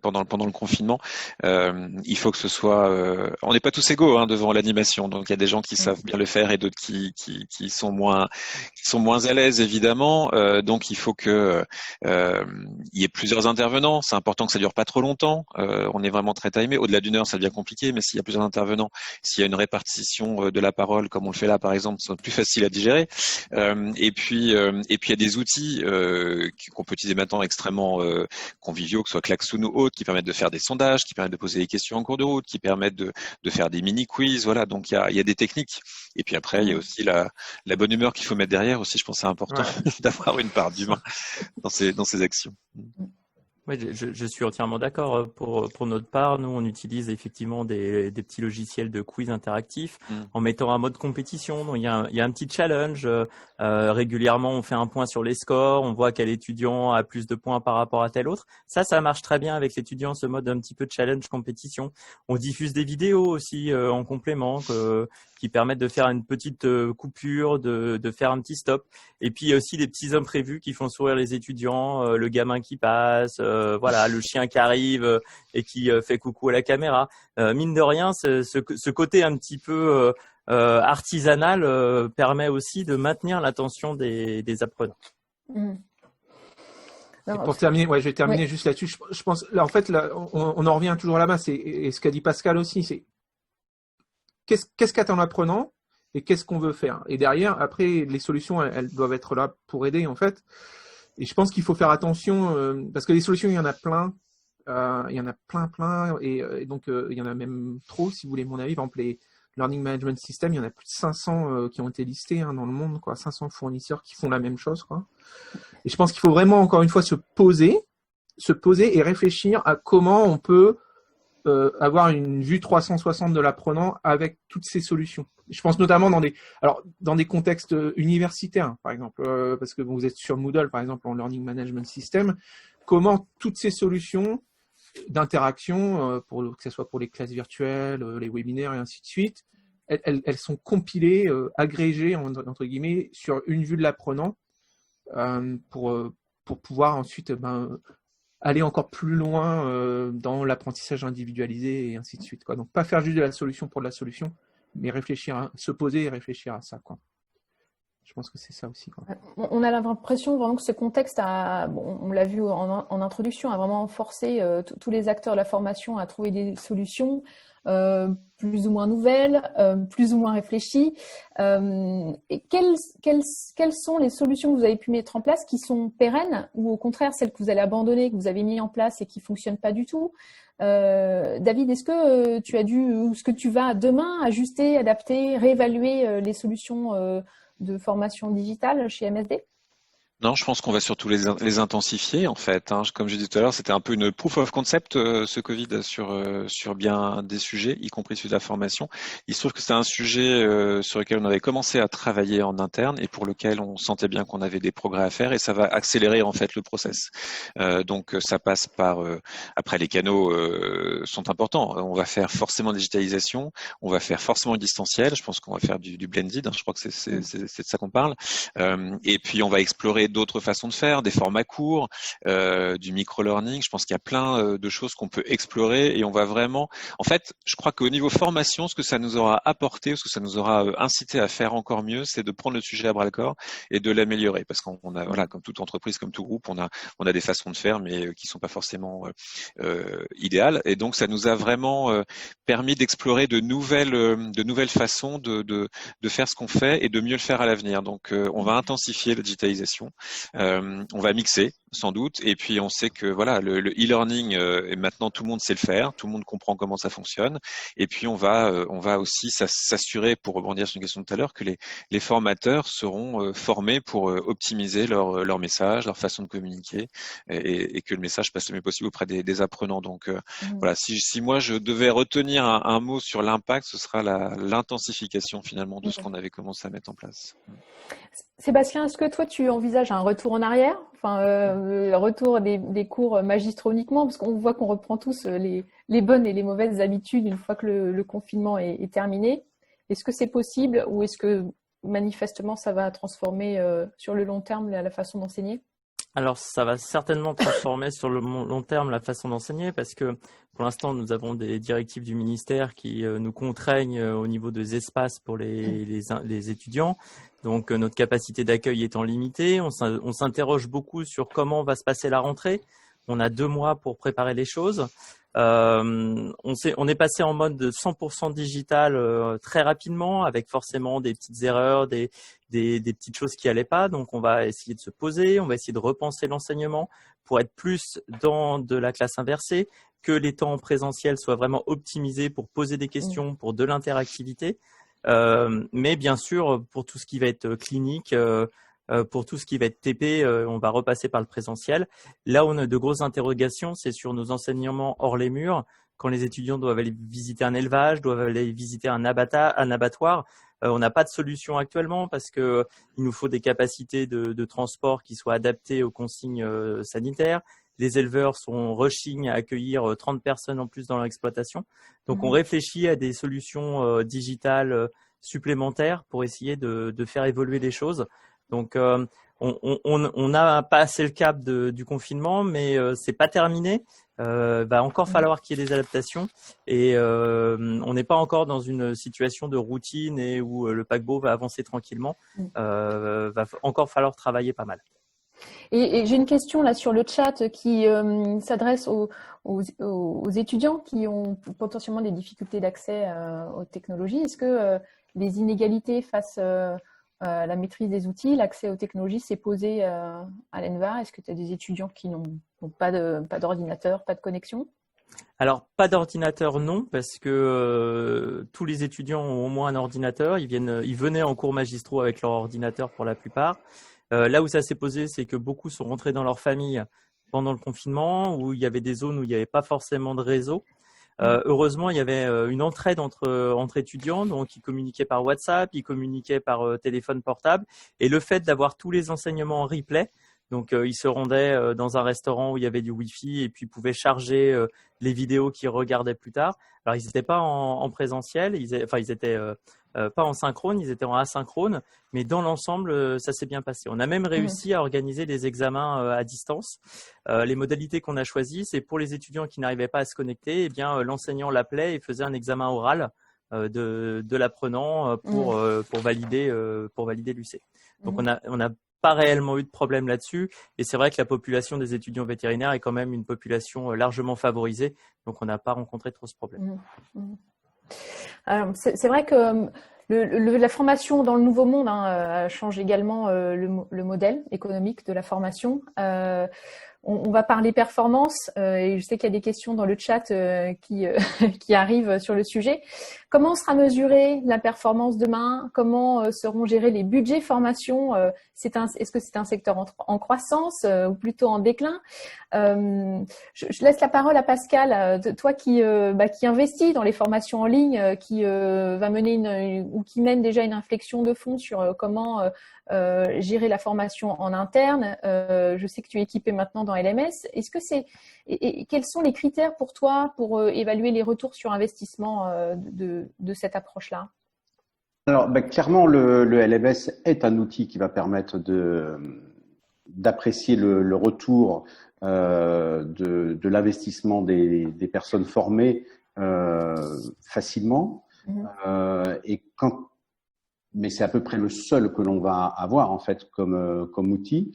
pendant le confinement. Il faut que ce soit, on n'est pas tous égaux devant l'animation. Donc il y a des gens qui savent bien le faire et d'autres qui sont moins à l'aise évidemment. Donc il faut que il y ait plusieurs intervenants. C'est important que ça dure pas trop longtemps. On est vraiment très timé. Au-delà d'une heure, ça devient compliqué. Mais s'il y a plusieurs intervenants, s'il y a une répartition de la parole comme on le fait là par exemple, c'est plus facile à digérer. Et puis il y a des outils qu'on peut utiliser maintenant extrêmement conviviaux, que ce soit Klaxoon ou autres, qui permettent de faire des sondages, qui permettent de poser des questions en cours de route, qui permettent de faire des mini-quiz. Voilà, donc il y a des techniques. Et puis après, il y a aussi la bonne humeur qu'il faut mettre derrière aussi. Je pense que c'est important d'avoir une part d'humain dans ces actions. Oui, je suis entièrement d'accord. Pour notre part, nous, on utilise effectivement des petits logiciels de quiz interactifs en mettant un mode compétition. Donc, il y a un petit challenge. Régulièrement, on fait un point sur les scores. On voit quel étudiant a plus de points par rapport à tel autre. Ça marche très bien avec l'étudiant, ce mode un petit peu challenge compétition. On diffuse des vidéos aussi en complément qui permettent de faire une petite coupure, de faire un petit stop. Et puis, il y a aussi des petits imprévus qui font sourire les étudiants, le gamin qui passe, voilà, le chien qui arrive et qui fait coucou à la caméra. Mine de rien, ce côté un petit peu artisanal permet aussi de maintenir l'attention des apprenants. Mmh. Et pour terminer, je vais terminer juste là-dessus. Je pense, là, en fait, là, on en revient toujours là-bas. Et ce qu'a dit Pascal aussi, c'est qu'est-ce qu'attend l'apprenant et qu'est-ce qu'on veut faire. Et derrière, après, les solutions, elles doivent être là pour aider, en fait. Et je pense qu'il faut faire attention parce que les solutions, il y en a plein. Il y en a plein. Et donc, il y en a même trop, si vous voulez mon avis. Par exemple, les Learning Management System, il y en a plus de 500 qui ont été listés dans le monde, quoi. 500 fournisseurs qui font la même chose, quoi. Et je pense qu'il faut vraiment, encore une fois, se poser et réfléchir à comment on peut avoir une vue 360 de l'apprenant avec toutes ces solutions. Je pense notamment dans des contextes universitaires, par exemple, parce que vous êtes sur Moodle, par exemple, en Learning Management System, comment toutes ces solutions d'interaction, que ce soit pour les classes virtuelles, les webinaires et ainsi de suite, elles sont compilées, agrégées, entre guillemets, sur une vue de l'apprenant pour pouvoir ensuite aller encore plus loin dans l'apprentissage individualisé et ainsi de suite, quoi. Donc, pas faire juste de la solution pour de la solution, mais se poser et réfléchir à ça, quoi. Je pense que c'est ça aussi, quoi. On a l'impression vraiment que ce contexte on l'a vu en introduction, a vraiment forcé tous les acteurs de la formation à trouver des solutions plus ou moins nouvelles, plus ou moins réfléchies. Et quelles sont les solutions que vous avez pu mettre en place qui sont pérennes ou au contraire celles que vous allez abandonner, que vous avez mis en place et qui ne fonctionnent pas du tout? David, est-ce que tu as ou est-ce que tu vas demain ajuster, adapter, réévaluer les solutions de formation digitale chez MSD? Non, je pense qu'on va surtout les intensifier en fait. Comme je disais tout à l'heure, c'était un peu une proof of concept ce Covid sur bien des sujets, y compris celui de la formation. Il se trouve que c'est un sujet sur lequel on avait commencé à travailler en interne et pour lequel on sentait bien qu'on avait des progrès à faire et ça va accélérer en fait le process. Donc ça passe par après les canaux sont importants. On va faire forcément digitalisation, on va faire forcément distanciel. Je pense qu'on va faire du blended. Je crois que c'est de ça qu'on parle. Et puis on va explorer d'autres façons de faire, des formats courts, du micro-learning. Je pense qu'il y a plein de choses qu'on peut explorer et on va vraiment... En fait, je crois qu'au niveau formation, ce que ça nous aura apporté, ce que ça nous aura incité à faire encore mieux, c'est de prendre le sujet à bras-le-corps et de l'améliorer. Parce qu'on a, voilà, comme toute entreprise, comme tout groupe, on a des façons de faire, mais qui sont pas forcément idéales. Et donc, ça nous a vraiment permis d'explorer de nouvelles façons de faire ce qu'on fait et de mieux le faire à l'avenir. Donc, on va intensifier la digitalisation. On va mixer sans doute et puis on sait que voilà le e-learning et maintenant tout le monde sait le faire, tout le monde comprend comment ça fonctionne et puis on va aussi s'assurer, pour rebondir sur une question de tout à l'heure, que les formateurs seront formés pour optimiser leur message, leur façon de communiquer et que le message passe le mieux possible auprès des apprenants. Donc voilà, si moi je devais retenir un mot sur l'impact, ce sera l'intensification finalement de ce qu'on avait commencé à mettre en place. Sébastien, est-ce que toi tu envisages un retour en arrière, le retour des cours magistraux uniquement, parce qu'on voit qu'on reprend tous les bonnes et les mauvaises habitudes une fois que le confinement est terminé. Est-ce que c'est possible ou est-ce que manifestement ça va transformer sur le long terme la façon d'enseigner? Alors, ça va certainement transformer sur le long terme la façon d'enseigner parce que pour l'instant, nous avons des directives du ministère qui nous contraignent au niveau des espaces pour les étudiants. Donc, notre capacité d'accueil étant limitée, on s'interroge beaucoup sur comment va se passer la rentrée. On a 2 mois pour préparer les choses. On est passé en mode de 100% digital très rapidement avec forcément des petites erreurs, des petites choses qui allaient pas. Donc, on va essayer de se poser, on va essayer de repenser l'enseignement pour être plus dans de la classe inversée, que les temps en présentiel soient vraiment optimisés pour poser des questions, pour de l'interactivité. Mais bien sûr, pour tout ce qui va être clinique, Pour tout ce qui va être TP, on va repasser par le présentiel. Là où on a de grosses interrogations, c'est sur nos enseignements hors les murs. Quand les étudiants doivent aller visiter un élevage, doivent aller visiter un abattoir, on n'a pas de solution actuellement parce que il nous faut des capacités de transport qui soient adaptées aux consignes sanitaires. Les éleveurs sont rushing à accueillir 30 personnes en plus dans leur exploitation. Donc, on réfléchit à des solutions digitales supplémentaires pour essayer de faire évoluer les choses. Donc, on n'a pas passé le cap du confinement, mais c'est pas terminé. Va encore falloir qu'il y ait des adaptations et on n'est pas encore dans une situation de routine et où le paquebot va avancer tranquillement. Va encore falloir travailler pas mal. Et j'ai une question là sur le chat qui s'adresse aux étudiants qui ont potentiellement des difficultés d'accès aux technologies. Est-ce que les inégalités face à la maîtrise des outils, l'accès aux technologies s'est posé à l'ENVA? Est-ce que tu as des étudiants qui n'ont pas d'ordinateur, pas de connexion? Alors, pas d'ordinateur, non, parce que tous les étudiants ont au moins un ordinateur. Ils venaient en cours magistraux avec leur ordinateur pour la plupart. Là où ça s'est posé, c'est que beaucoup sont rentrés dans leur famille pendant le confinement, où il y avait des zones où il n'y avait pas forcément de réseau. Heureusement, il y avait une entraide entre étudiants, donc ils communiquaient par WhatsApp, ils communiquaient par téléphone portable. Et le fait d'avoir tous les enseignements en replay, donc ils se rendaient dans un restaurant où il y avait du Wi-Fi et puis pouvaient charger les vidéos qu'ils regardaient plus tard. Alors, ils n'étaient pas en présentiel, ils étaient pas en synchrone, ils étaient en asynchrone, mais dans l'ensemble, ça s'est bien passé. On a même réussi à organiser des examens à distance. Les modalités qu'on a choisies, c'est pour les étudiants qui n'arrivaient pas à se connecter, eh bien l'enseignant l'appelait et faisait un examen oral de l'apprenant pour valider l'UC. Donc on a pas réellement eu de problème là-dessus, et c'est vrai que la population des étudiants vétérinaires est quand même une population largement favorisée, donc on n'a pas rencontré trop ce problème. Alors, c'est vrai que la formation dans le nouveau monde change également le modèle économique de la formation. On va parler performance et je sais qu'il y a des questions dans le chat qui arrivent sur le sujet. Comment sera mesurée la performance demain? Comment seront gérés les budgets formation? Est-ce que c'est un secteur en croissance ou plutôt en déclin? Je laisse la parole à Pascal, toi qui investis dans les formations en ligne, qui va mener ou qui mène déjà une réflexion de fond sur comment gérer la formation en interne. Je sais que tu es équipé maintenant dans LMS. Est-ce que quels sont les critères pour toi pour évaluer les retours sur investissement de cette approche-là? Alors, clairement, le LMS est un outil qui va permettre d'apprécier le retour de l'investissement des personnes formées facilement. Mais c'est à peu près le seul que l'on va avoir en fait comme outil.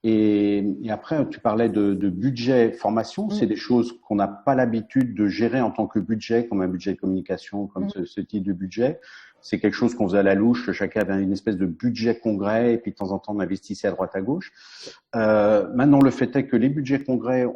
Et après, tu parlais de budget formation. C'est des choses qu'on n'a pas l'habitude de gérer en tant que budget, comme un budget de communication, comme ce type de budget. C'est quelque chose qu'on faisait à la louche. Chacun avait une espèce de budget congrès et puis de temps en temps on investissait à droite à gauche. Maintenant, le fait est que les budgets congrès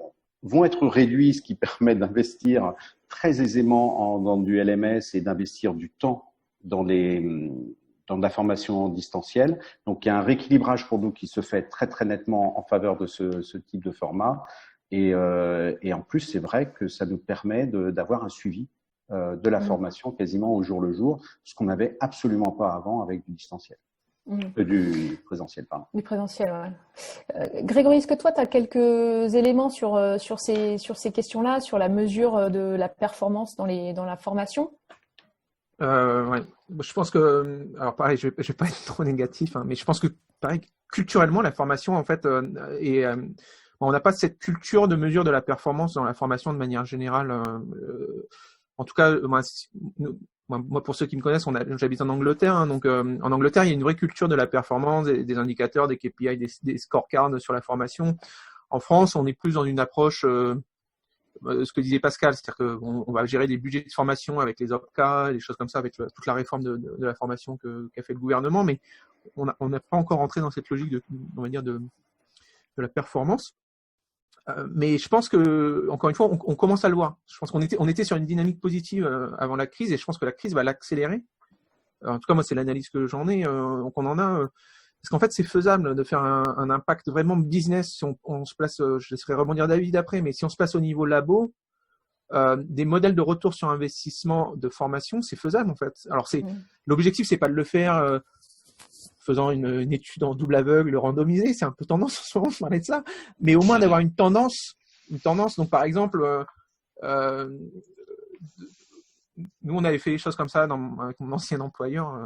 vont être réduits, ce qui permet d'investir très aisément dans du LMS et d'investir du temps dans de la formation distancielle. Donc, il y a un rééquilibrage pour nous qui se fait très, très nettement en faveur de ce type de format. Et en plus, c'est vrai que ça nous permet d'avoir un suivi de la formation quasiment au jour le jour, ce qu'on n'avait absolument pas avant avec du distanciel. Du présentiel, pardon. Du présentiel, ouais. Grégory, est-ce que toi, tu as quelques éléments sur ces questions-là, sur la mesure de la performance dans la formation? Ouais. Je pense que, alors pareil, je vais pas être trop négatif, mais je pense que pareil, culturellement, la formation en fait on n'a pas cette culture de mesure de la performance dans la formation de manière générale. En tout cas, moi, pour ceux qui me connaissent, j'habite en Angleterre, donc en Angleterre, il y a une vraie culture de la performance, des indicateurs, des KPI, des scorecards sur la formation. En France, on est plus dans une approche ce que disait Pascal, c'est-à-dire qu'on va gérer des budgets de formation avec les OPCA, des choses comme ça, avec toute la réforme de la formation qu'a fait le gouvernement, mais on n'a pas encore entré dans cette logique on va dire de la performance. Mais je pense que, encore une fois, on commence à le voir. Je pense qu'on était sur une dynamique positive avant la crise, et je pense que la crise va l'accélérer. En tout cas, moi, c'est l'analyse que j'en ai. Donc, on en a Parce qu'en fait, c'est faisable de faire un impact vraiment business. Si on se place, je laisserai rebondir David après, mais si on se place au niveau labo, des modèles de retour sur investissement de formation, c'est faisable en fait. Alors l'objectif, c'est pas de le faire faisant une étude en double aveugle randomisée, c'est un peu tendance en ce moment de parler de ça, mais au moins d'avoir une tendance. Donc par exemple, nous, on avait fait des choses comme ça avec mon ancien employeur,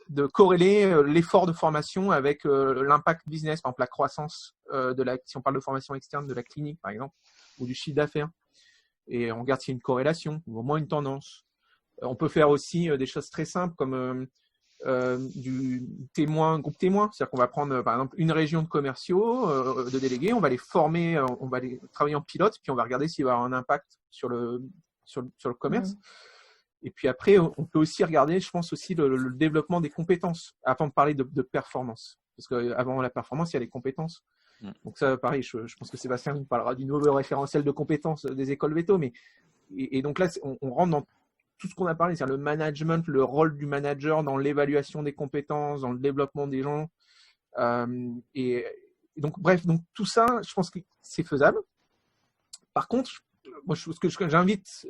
de corréler l'effort de formation avec l'impact business, par exemple la croissance si on parle de formation externe, de la clinique, par exemple, ou du chiffre d'affaires. Et on regarde s'il y a une corrélation, ou au moins une tendance. On peut faire aussi des choses très simples, comme du groupe témoin. C'est-à-dire qu'on va prendre, par exemple, une région de commerciaux, de délégués, on va les former, on va les travailler en pilote, puis on va regarder s'il va y avoir un impact sur le commerce. Et puis après, on peut aussi regarder, je pense aussi, le développement des compétences, avant de parler de performance. Parce qu'avant la performance, il y a les compétences. Donc ça, pareil, je pense que Sébastien nous parlera du nouveau référentiel de compétences des écoles Veto. Et donc là, on rentre dans tout ce qu'on a parlé, c'est-à-dire le management, le rôle du manager dans l'évaluation des compétences, dans le développement des gens. Et donc, bref, donc tout ça, je pense que c'est faisable. Par contre, moi, ce que j'invite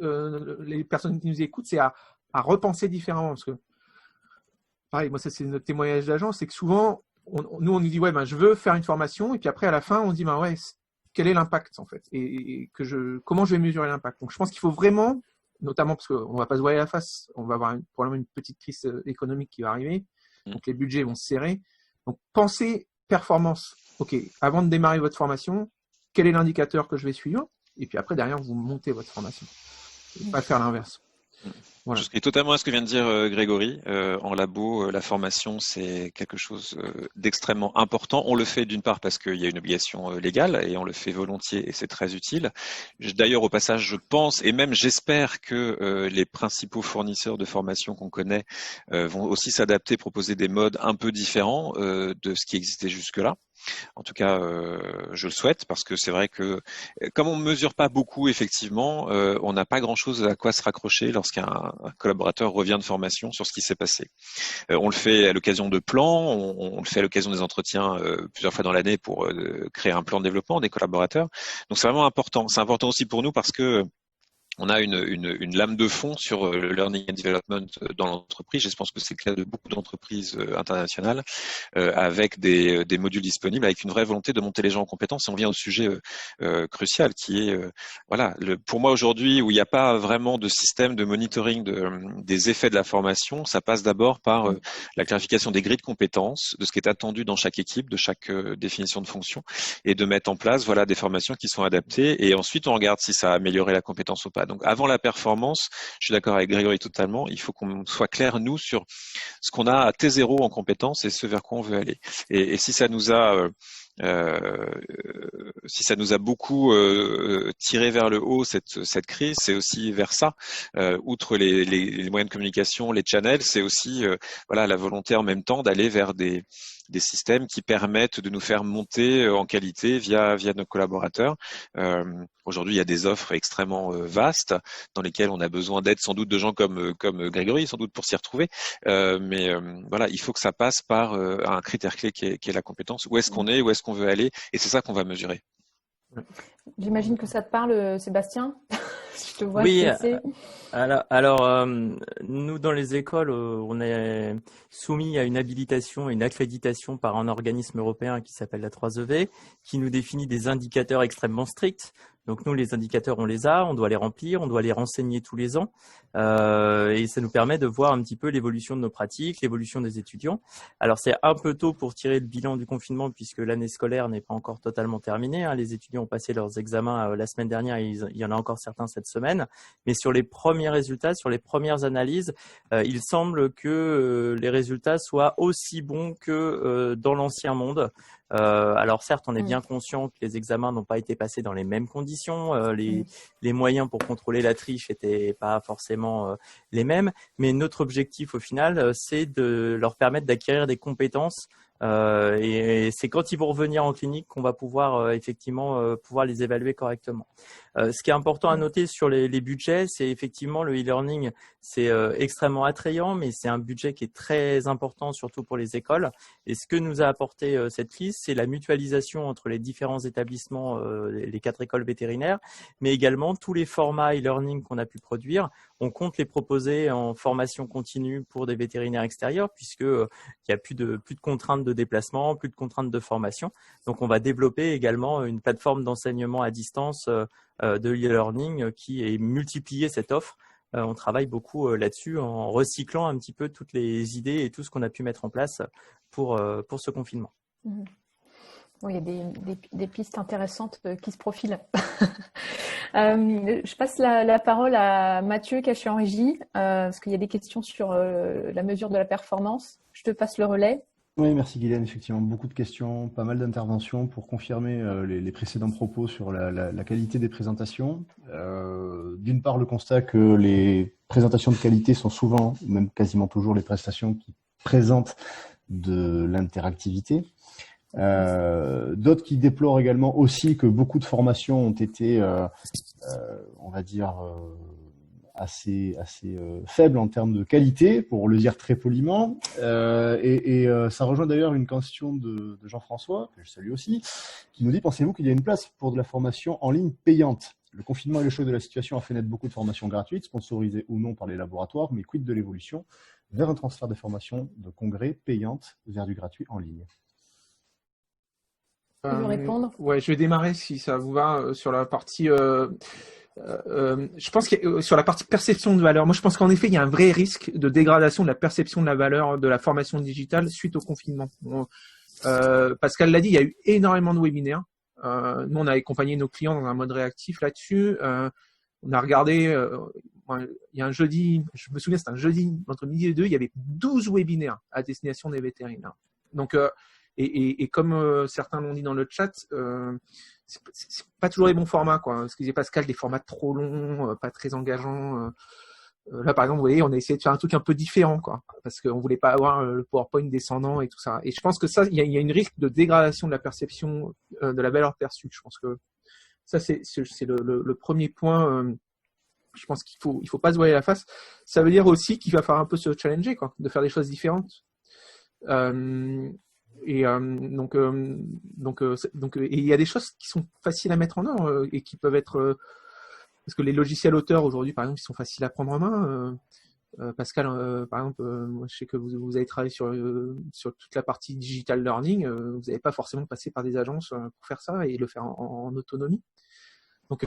les personnes qui nous écoutent, c'est à repenser différemment. Parce que, pareil, moi, ça, c'est notre témoignage d'agent, c'est que souvent, on nous dit, ouais, je veux faire une formation, et puis après, à la fin, on dit, ouais, quel est l'impact, en fait, et comment je vais mesurer l'impact. Donc, je pense qu'il faut vraiment, notamment parce qu'on ne va pas se voiler la face, on va avoir probablement une petite crise économique qui va arriver, donc les budgets vont se serrer. Donc, pensez performance. OK, avant de démarrer votre formation, quel est l'indicateur que je vais suivre? Et puis après, derrière, vous montez votre formation. Et pas faire l'inverse. Voilà. Je souscris totalement à ce que vient de dire Grégory. En labo, la formation, c'est quelque chose d'extrêmement important. On le fait d'une part parce qu'il y a une obligation légale et on le fait volontiers et c'est très utile. D'ailleurs, au passage, je pense et même j'espère que les principaux fournisseurs de formation qu'on connaît vont aussi s'adapter, proposer des modes un peu différents de ce qui existait jusque-là. En tout cas, je le souhaite parce que c'est vrai que comme on ne mesure pas beaucoup, effectivement, on n'a pas grand-chose à quoi se raccrocher lorsqu'un collaborateur revient de formation sur ce qui s'est passé. On le fait à l'occasion de plans, on le fait à l'occasion des entretiens plusieurs fois dans l'année pour créer un plan de développement des collaborateurs. Donc c'est vraiment important. C'est important aussi pour nous parce que on a une lame de fond sur le learning and development dans l'entreprise. Je pense que c'est le cas de beaucoup d'entreprises internationales avec des modules disponibles, avec une vraie volonté de monter les gens en compétences. Et on vient au sujet crucial qui est, pour moi aujourd'hui, où il n'y a pas vraiment de système de monitoring des effets de la formation, ça passe d'abord par la clarification des grilles de compétences, de ce qui est attendu dans chaque équipe, de chaque définition de fonction, et de mettre en place des formations qui sont adaptées. Et ensuite, on regarde si ça a amélioré la compétence ou pas. Donc, avant la performance, je suis d'accord avec Grégory totalement, il faut qu'on soit clair, nous, sur ce qu'on a à T0 en compétences et ce vers quoi on veut aller. Et si ça nous a beaucoup tiré vers le haut cette crise, c'est aussi vers ça. Outre les moyens de communication, les channels, c'est aussi la volonté en même temps d'aller vers des systèmes qui permettent de nous faire monter en qualité via nos collaborateurs. Aujourd'hui, il y a des offres extrêmement vastes dans lesquelles on a besoin d'aide sans doute de gens comme Grégory, sans doute pour s'y retrouver. Mais il faut que ça passe par un critère clé qui est la compétence. Où est-ce qu'on est, où est-ce qu'on veut aller, et c'est ça qu'on va mesurer. J'imagine que ça te parle, Sébastien. Je te vois stresser. Alors, nous, dans les écoles, on est soumis à une habilitation et une accréditation par un organisme européen qui s'appelle la 3EV, qui nous définit des indicateurs extrêmement stricts. Donc nous, les indicateurs, on les a, on doit les remplir, on doit les renseigner tous les ans, et ça nous permet de voir un petit peu l'évolution de nos pratiques, l'évolution des étudiants. Alors c'est un peu tôt pour tirer le bilan du confinement puisque l'année scolaire n'est pas encore totalement terminée. Hein. Les étudiants ont passé leurs examens la semaine dernière, et il y en a encore certains cette semaine. Mais sur les premiers résultats, sur les premières analyses, il semble que les résultats soient aussi bons que dans l'ancien monde. Alors certes, on est bien conscient que les examens n'ont pas été passés dans les mêmes conditions, les moyens pour contrôler la triche n'étaient pas forcément les mêmes, mais notre objectif au final, c'est de leur permettre d'acquérir des compétences Et c'est quand ils vont revenir en clinique qu'on va pouvoir effectivement pouvoir les évaluer correctement. Ce qui est important à noter sur les budgets, c'est effectivement le e-learning, c'est extrêmement attrayant, mais c'est un budget qui est très important, surtout pour les écoles. Et ce que nous a apporté cette liste, c'est la mutualisation entre les différents établissements, les 4 écoles vétérinaires, mais également tous les formats e-learning qu'on a pu produire. On compte les proposer en formation continue pour des vétérinaires extérieurs, puisque il n'y a plus de contraintes de déplacement, plus de contraintes de formation. Donc, on va développer également une plateforme d'enseignement à distance de e-learning qui est multiplier cette offre. On travaille beaucoup là-dessus en recyclant un petit peu toutes les idées et tout ce qu'on a pu mettre en place pour ce confinement. Mmh. Oui, il y a des pistes intéressantes qui se profilent. Je passe la parole à Mathieu, caché en régie, parce qu'il y a des questions sur la mesure de la performance. Je te passe le relais. Oui, merci Guylaine. Effectivement, beaucoup de questions, pas mal d'interventions pour confirmer les précédents propos sur la qualité des présentations. D'une part, le constat que les présentations de qualité sont souvent, même quasiment toujours, les prestations qui présentent de l'interactivité. D'autres qui déplorent également aussi que beaucoup de formations ont été, on va dire, assez faible en termes de qualité, pour le dire très poliment. Ça rejoint d'ailleurs une question de Jean-François, que je salue aussi, qui nous dit: pensez-vous qu'il y a une place pour de la formation en ligne payante? Le confinement et le choc de la situation a fait naître beaucoup de formations gratuites, sponsorisées ou non par les laboratoires, mais quid de l'évolution vers un transfert des formations de congrès payantes vers du gratuit en ligne? Tu veux répondre? Ouais, je vais démarrer si ça vous va sur la partie. Je pense que sur la partie perception de valeur, moi je pense qu'en effet il y a un vrai risque de dégradation de la perception de la valeur de la formation digitale suite au confinement. Pascal l'a dit, il y a eu énormément de webinaires. Nous on a accompagné nos clients dans un mode réactif là-dessus. On a regardé, il y a un jeudi, je me souviens, c'était un jeudi entre midi et 2, il y avait 12 webinaires à destination des vétérinaires. Donc et comme certains l'ont dit dans le chat, c'est pas toujours les bons formats, quoi. Excusez Pascal, des formats trop longs, pas très engageants. Là, par exemple, vous voyez, on a essayé de faire un truc un peu différent, quoi, parce qu'on voulait pas avoir le PowerPoint descendant et tout ça. Et je pense que ça, il y a une risque de dégradation de la perception de la valeur perçue. Je pense que ça, c'est le premier point. Je pense qu'il faut pas se voiler la face. Ça veut dire aussi qu'il va falloir un peu se challenger, quoi, de faire des choses différentes. Et donc il y a des choses qui sont faciles à mettre en œuvre et qui peuvent être parce que les logiciels auteurs aujourd'hui, par exemple, ils sont faciles à prendre en main. Pascal, par exemple, moi, je sais que vous avez travaillé sur toute la partie digital learning. Vous n'avez pas forcément passé par des agences pour faire ça et le faire en autonomie. Donc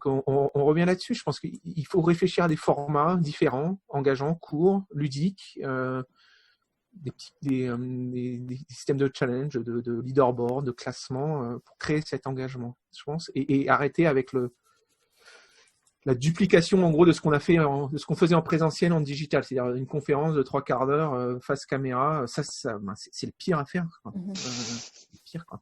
on revient là-dessus. Je pense qu'il faut réfléchir à des formats différents, engageants, courts, ludiques. Des systèmes de challenge, de leaderboard, de classement pour créer cet engagement, je pense, et arrêter avec la duplication en gros de ce qu'on a fait, de ce qu'on faisait en présentiel en digital, c'est-à-dire une conférence de 3/4 d'heure face caméra. Ça c'est le pire à faire, quoi. Le pire, quoi.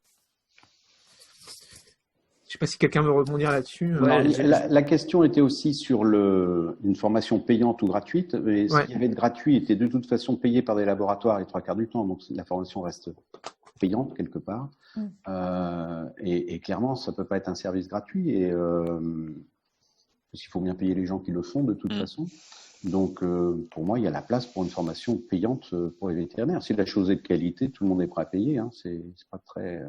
Je sais pas si quelqu'un veut rebondir là-dessus. La question était aussi sur une formation payante ou gratuite. Mais ce qu'il y avait de gratuit était de toute façon payé par des laboratoires les 3/4 du temps. Donc la formation reste payante quelque part. Et clairement, ça peut pas être un service gratuit. Et parce qu'il faut bien payer les gens qui le font de toute façon. Donc pour moi, il y a la place pour une formation payante pour les vétérinaires. Si la chose est de qualité, tout le monde est prêt à payer. Hein. C'est pas très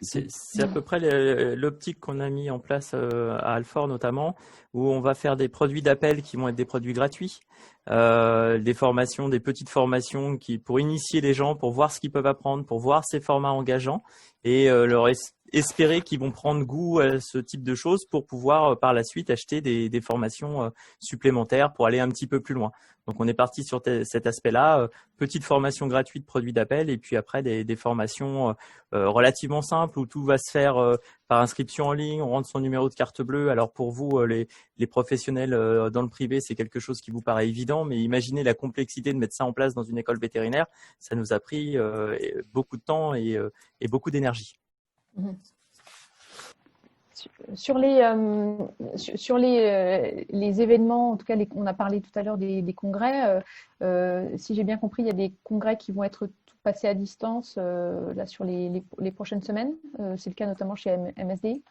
C'est à peu près l'optique qu'on a mis en place à Alfort notamment, où on va faire des produits d'appel qui vont être des produits gratuits, des formations, des petites formations pour initier les gens, pour voir ce qu'ils peuvent apprendre, pour voir ces formats engageants et leur espérer qu'ils vont prendre goût à ce type de choses pour pouvoir par la suite acheter des formations supplémentaires pour aller un petit peu plus loin. Donc on est parti sur cet aspect-là, petite formation gratuite, produit d'appel, et puis après des formations relativement simples où tout va se faire par inscription en ligne, on rentre son numéro de carte bleue. Alors pour vous, les professionnels dans le privé, c'est quelque chose qui vous paraît évident, mais imaginez la complexité de mettre ça en place dans une école vétérinaire, ça nous a pris beaucoup de temps et beaucoup d'énergie. Sur les événements, en tout cas, on a parlé tout à l'heure des congrès. Si j'ai bien compris, il y a des congrès qui vont être passés à distance là sur les prochaines semaines. C'est le cas notamment chez MSD.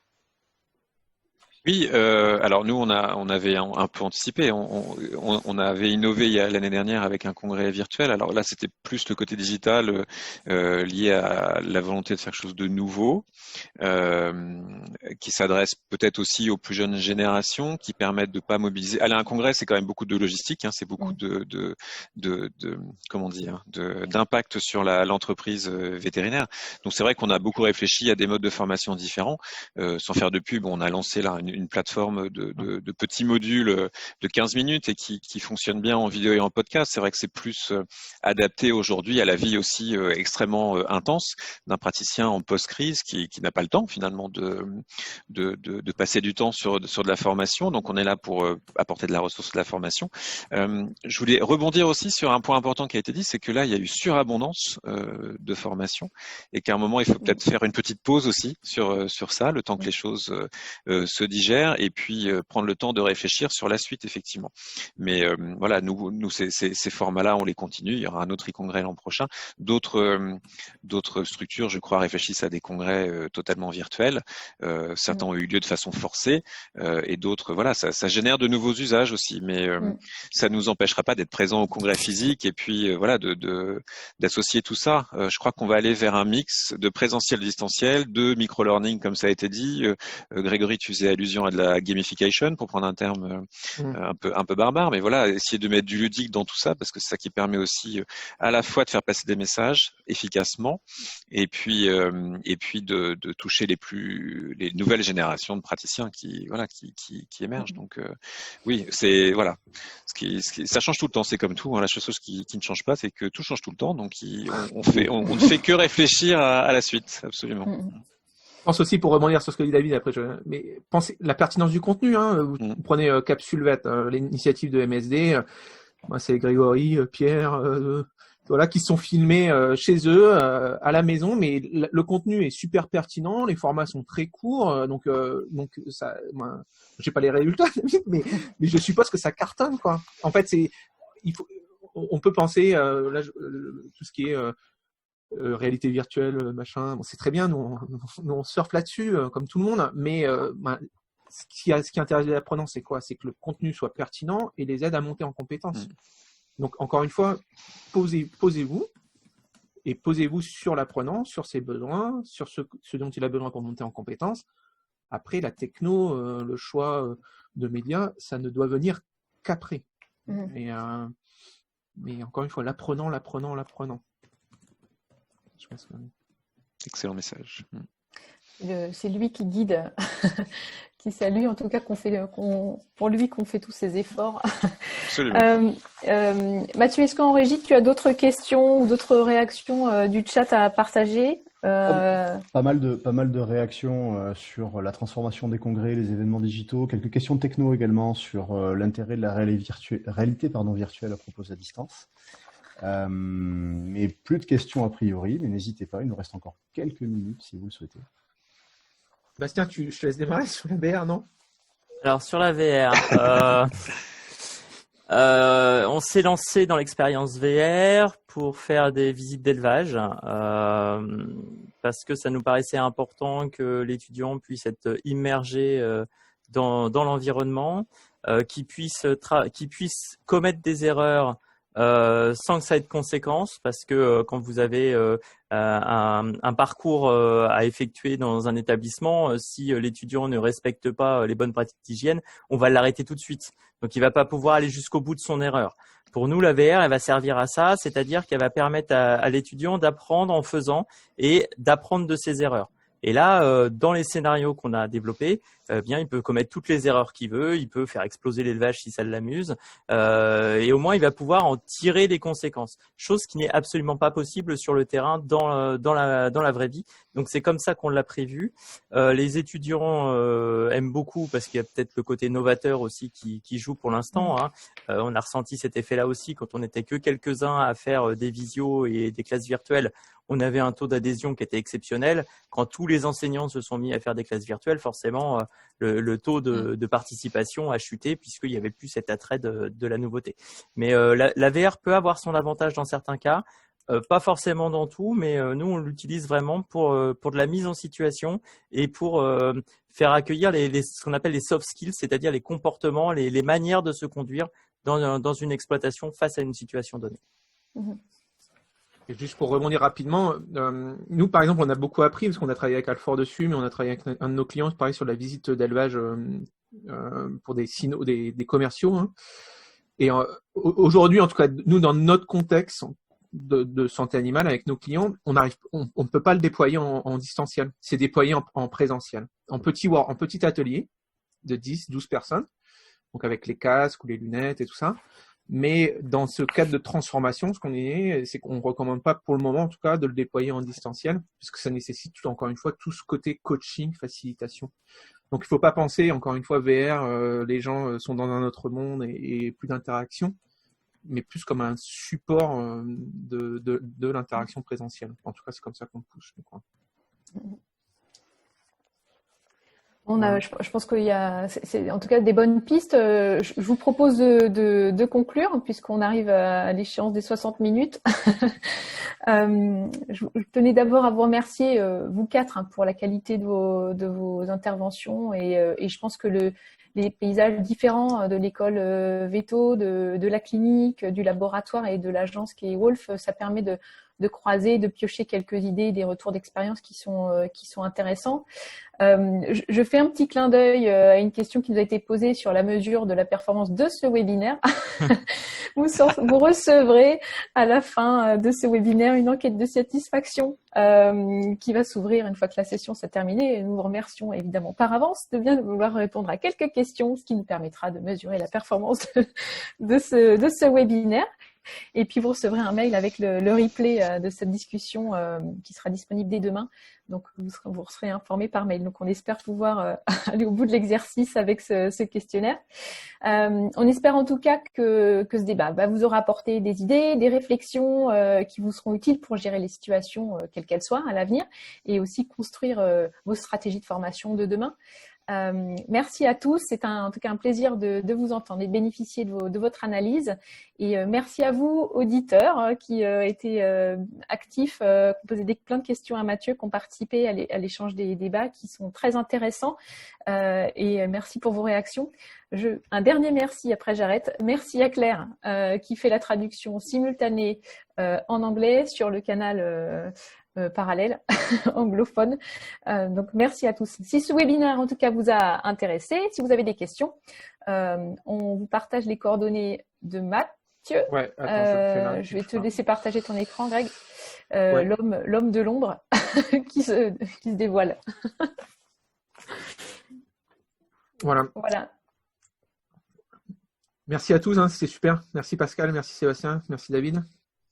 Oui, alors nous on avait un peu anticipé, on avait innové l'année dernière avec un congrès virtuel. Alors là c'était plus le côté digital lié à la volonté de faire quelque chose de nouveau, qui s'adresse peut-être aussi aux plus jeunes générations, qui permettent de pas mobiliser. Aller à un congrès c'est quand même beaucoup de logistique, hein, c'est beaucoup de comment dire, d'impact sur l'entreprise vétérinaire. Donc c'est vrai qu'on a beaucoup réfléchi à des modes de formation différents. Sans faire de pub, on a lancé là une plateforme de petits modules de 15 minutes et qui fonctionne bien en vidéo et en podcast. C'est vrai que c'est plus adapté aujourd'hui à la vie aussi extrêmement intense d'un praticien en post-crise qui n'a pas le temps finalement de passer du temps sur de la formation. Donc on est là pour apporter de la ressource, de la formation. Je voulais rebondir aussi sur un point important qui a été dit, c'est que là il y a eu surabondance de formation et qu'à un moment il faut peut-être faire une petite pause aussi sur ça, le temps que les choses se digèrent et puis prendre le temps de réfléchir sur la suite effectivement. Mais voilà, nous ces formats-là, on les continue. Il y aura un autre e-congrès l'an prochain. D'autres structures, je crois, réfléchissent à des congrès totalement virtuels. Certains ont eu lieu de façon forcée et d'autres, voilà, ça génère de nouveaux usages aussi. Mais ça nous empêchera pas d'être présents au congrès physique et puis voilà, d'associer tout ça. Je crois qu'on va aller vers un mix de présentiel, distanciel, de micro-learning comme ça a été dit. Grégory, tu faisais allusion à de la gamification pour prendre un terme un peu barbare, mais voilà, essayer de mettre du ludique dans tout ça parce que c'est ça qui permet aussi à la fois de faire passer des messages efficacement et puis de toucher les nouvelles générations de praticiens qui émergent. Donc oui, c'est voilà, ça change tout le temps, c'est comme tout, hein, la chose qui ne change pas, c'est que tout change tout le temps, donc on ne fait que réfléchir à la suite, absolument. Je pense aussi, pour rebondir sur ce que dit David, mais pensez la pertinence du contenu. Hein, vous prenez Capsule Vet, l'initiative de MSD. Moi, c'est Grégory, Pierre, voilà, qui sont filmés chez eux, à la maison. Mais le contenu est super pertinent, les formats sont très courts, donc ça. Moi, j'ai pas les résultats, mais je suppose que ça cartonne, quoi. En fait, on peut penser là, tout ce qui est réalité virtuelle, machin, bon, c'est très bien, nous on surfe là-dessus comme tout le monde, mais ce qui intéresse les apprenants, c'est quoi? C'est que le contenu soit pertinent et les aide à monter en compétences. Donc encore une fois, posez-vous et posez-vous sur l'apprenant, sur ses besoins, sur ce dont il a besoin pour monter en compétences. Après, la techno, le choix de médias, ça ne doit venir qu'après. Mais encore une fois, l'apprenant. Excellent message. C'est lui qui guide, c'est lui en tout cas pour lui qu'on fait tous ces efforts. Absolument. Mathieu, est-ce qu'en régie tu as d'autres questions ou d'autres réactions du chat à partager? Pas mal de réactions sur la transformation des congrès, les événements digitaux, quelques questions techno également sur l'intérêt de la réalité virtuelle à propos à distance. Mais plus de questions a priori, mais n'hésitez pas, il nous reste encore quelques minutes si vous le souhaitez. Bastien, je te laisse démarrer sur la VR, non? Alors sur la VR, on s'est lancé dans l'expérience VR pour faire des visites d'élevage parce que ça nous paraissait important que l'étudiant puisse être immergé dans l'environnement, qu'il puisse commettre des erreurs sans que ça ait de conséquences, parce que quand vous avez un parcours à effectuer dans un établissement, si l'étudiant ne respecte pas les bonnes pratiques d'hygiène, on va l'arrêter tout de suite. Donc il va pas pouvoir aller jusqu'au bout de son erreur. Pour nous, la VR, elle va servir à ça, c'est-à-dire qu'elle va permettre à l'étudiant d'apprendre en faisant et d'apprendre de ses erreurs. Et là, dans les scénarios qu'on a développés, bien, il peut commettre toutes les erreurs qu'il veut, il peut faire exploser l'élevage si ça l'amuse, et au moins il va pouvoir en tirer des conséquences. Chose qui n'est absolument pas possible sur le terrain dans la vraie vie. Donc c'est comme ça qu'on l'a prévu. Les étudiants aiment beaucoup parce qu'il y a peut-être le côté novateur aussi qui joue pour l'instant. Hein. On a ressenti cet effet-là aussi quand on n'était que quelques-uns à faire des visios et des classes virtuelles. on avait un taux d'adhésion qui était exceptionnel. Quand tous les enseignants se sont mis à faire des classes virtuelles, forcément, le taux de participation a chuté puisqu'il n'y avait plus cet attrait de la nouveauté. Mais la VR peut avoir son avantage dans certains cas. Pas forcément dans tout, mais nous, on l'utilise vraiment pour de la mise en situation et pour faire accueillir ce qu'on appelle les soft skills, c'est-à-dire les comportements, les manières de se conduire dans une exploitation face à une situation donnée. Et juste pour rebondir rapidement, nous, par exemple, on a beaucoup appris parce qu'on a travaillé avec Alfor dessus, mais on a travaillé avec un de nos clients, pareil, sur la visite d'élevage pour des commerciaux. Hein. Et aujourd'hui, en tout cas, nous, dans notre contexte de santé animale avec nos clients, on ne peut pas le déployer en distanciel. C'est déployé en présentiel, en petit atelier de 10, 12 personnes, donc avec les casques ou les lunettes et tout ça. Mais dans ce cadre de transformation, c'est qu'on ne recommande pas pour le moment, en tout cas, de le déployer en distanciel, puisque ça nécessite encore une fois tout ce côté coaching, facilitation. Donc il ne faut pas penser, encore une fois, VR, les gens sont dans un autre monde et plus d'interaction, mais plus comme un support de l'interaction présentielle. En tout cas, c'est comme ça qu'on le pousse. Je pense qu'il y a, c'est en tout cas des bonnes pistes. Je vous propose de conclure puisqu'on arrive à l'échéance des 60 minutes. Je tenais d'abord à vous remercier, vous quatre, pour la qualité de vos interventions et je pense que les paysages différents de l'école Veto, de la clinique, du laboratoire et de l'agence qui est Wolf, ça permet de croiser, de piocher quelques idées, des retours d'expérience qui sont intéressants. Je fais un petit clin d'œil à une question qui nous a été posée sur la mesure de la performance de ce webinaire. Vous recevrez à la fin de ce webinaire une enquête de satisfaction qui va s'ouvrir une fois que la session s'est terminée. Et nous vous remercions évidemment par avance de bien vouloir répondre à quelques questions, ce qui nous permettra de mesurer la performance de ce webinaire. Et puis vous recevrez un mail avec le replay de cette discussion qui sera disponible dès demain. Donc vous serez informés par mail. Donc on espère pouvoir aller au bout de l'exercice avec ce questionnaire. On espère en tout cas que ce débat vous aura apporté des idées, des réflexions qui vous seront utiles pour gérer les situations quelles qu'elles soient à l'avenir et aussi construire vos stratégies de formation de demain. Merci à tous, c'est en tout cas un plaisir de vous entendre et de bénéficier de votre analyse. Et merci à vous, auditeurs, qui étaient actifs, qui ont posé plein de questions à Mathieu, qui ont participé à l'échange des débats, qui sont très intéressants. Et merci pour vos réactions. Un dernier merci, après j'arrête. Merci à Claire, qui fait la traduction simultanée en anglais sur le canal parallèle anglophone. Donc merci à tous. Si ce webinaire en tout cas vous a intéressé, si vous avez des questions, on vous partage les coordonnées de Mathieu. Ouais, attends, je vais te laisser partager ton écran, Greg. Ouais. L'homme de l'ombre qui se dévoile. Voilà. Merci à tous, hein, c'était super. Merci Pascal, merci Sébastien, merci David.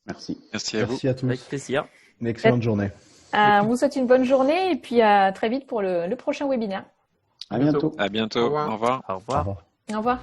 Merci. Merci à vous. Merci à tous. Avec plaisir. Une excellente journée. On vous souhaite une bonne journée et puis à très vite pour le prochain webinaire. À bientôt. À bientôt. Au revoir. Au revoir. Au revoir. Au revoir. Au revoir.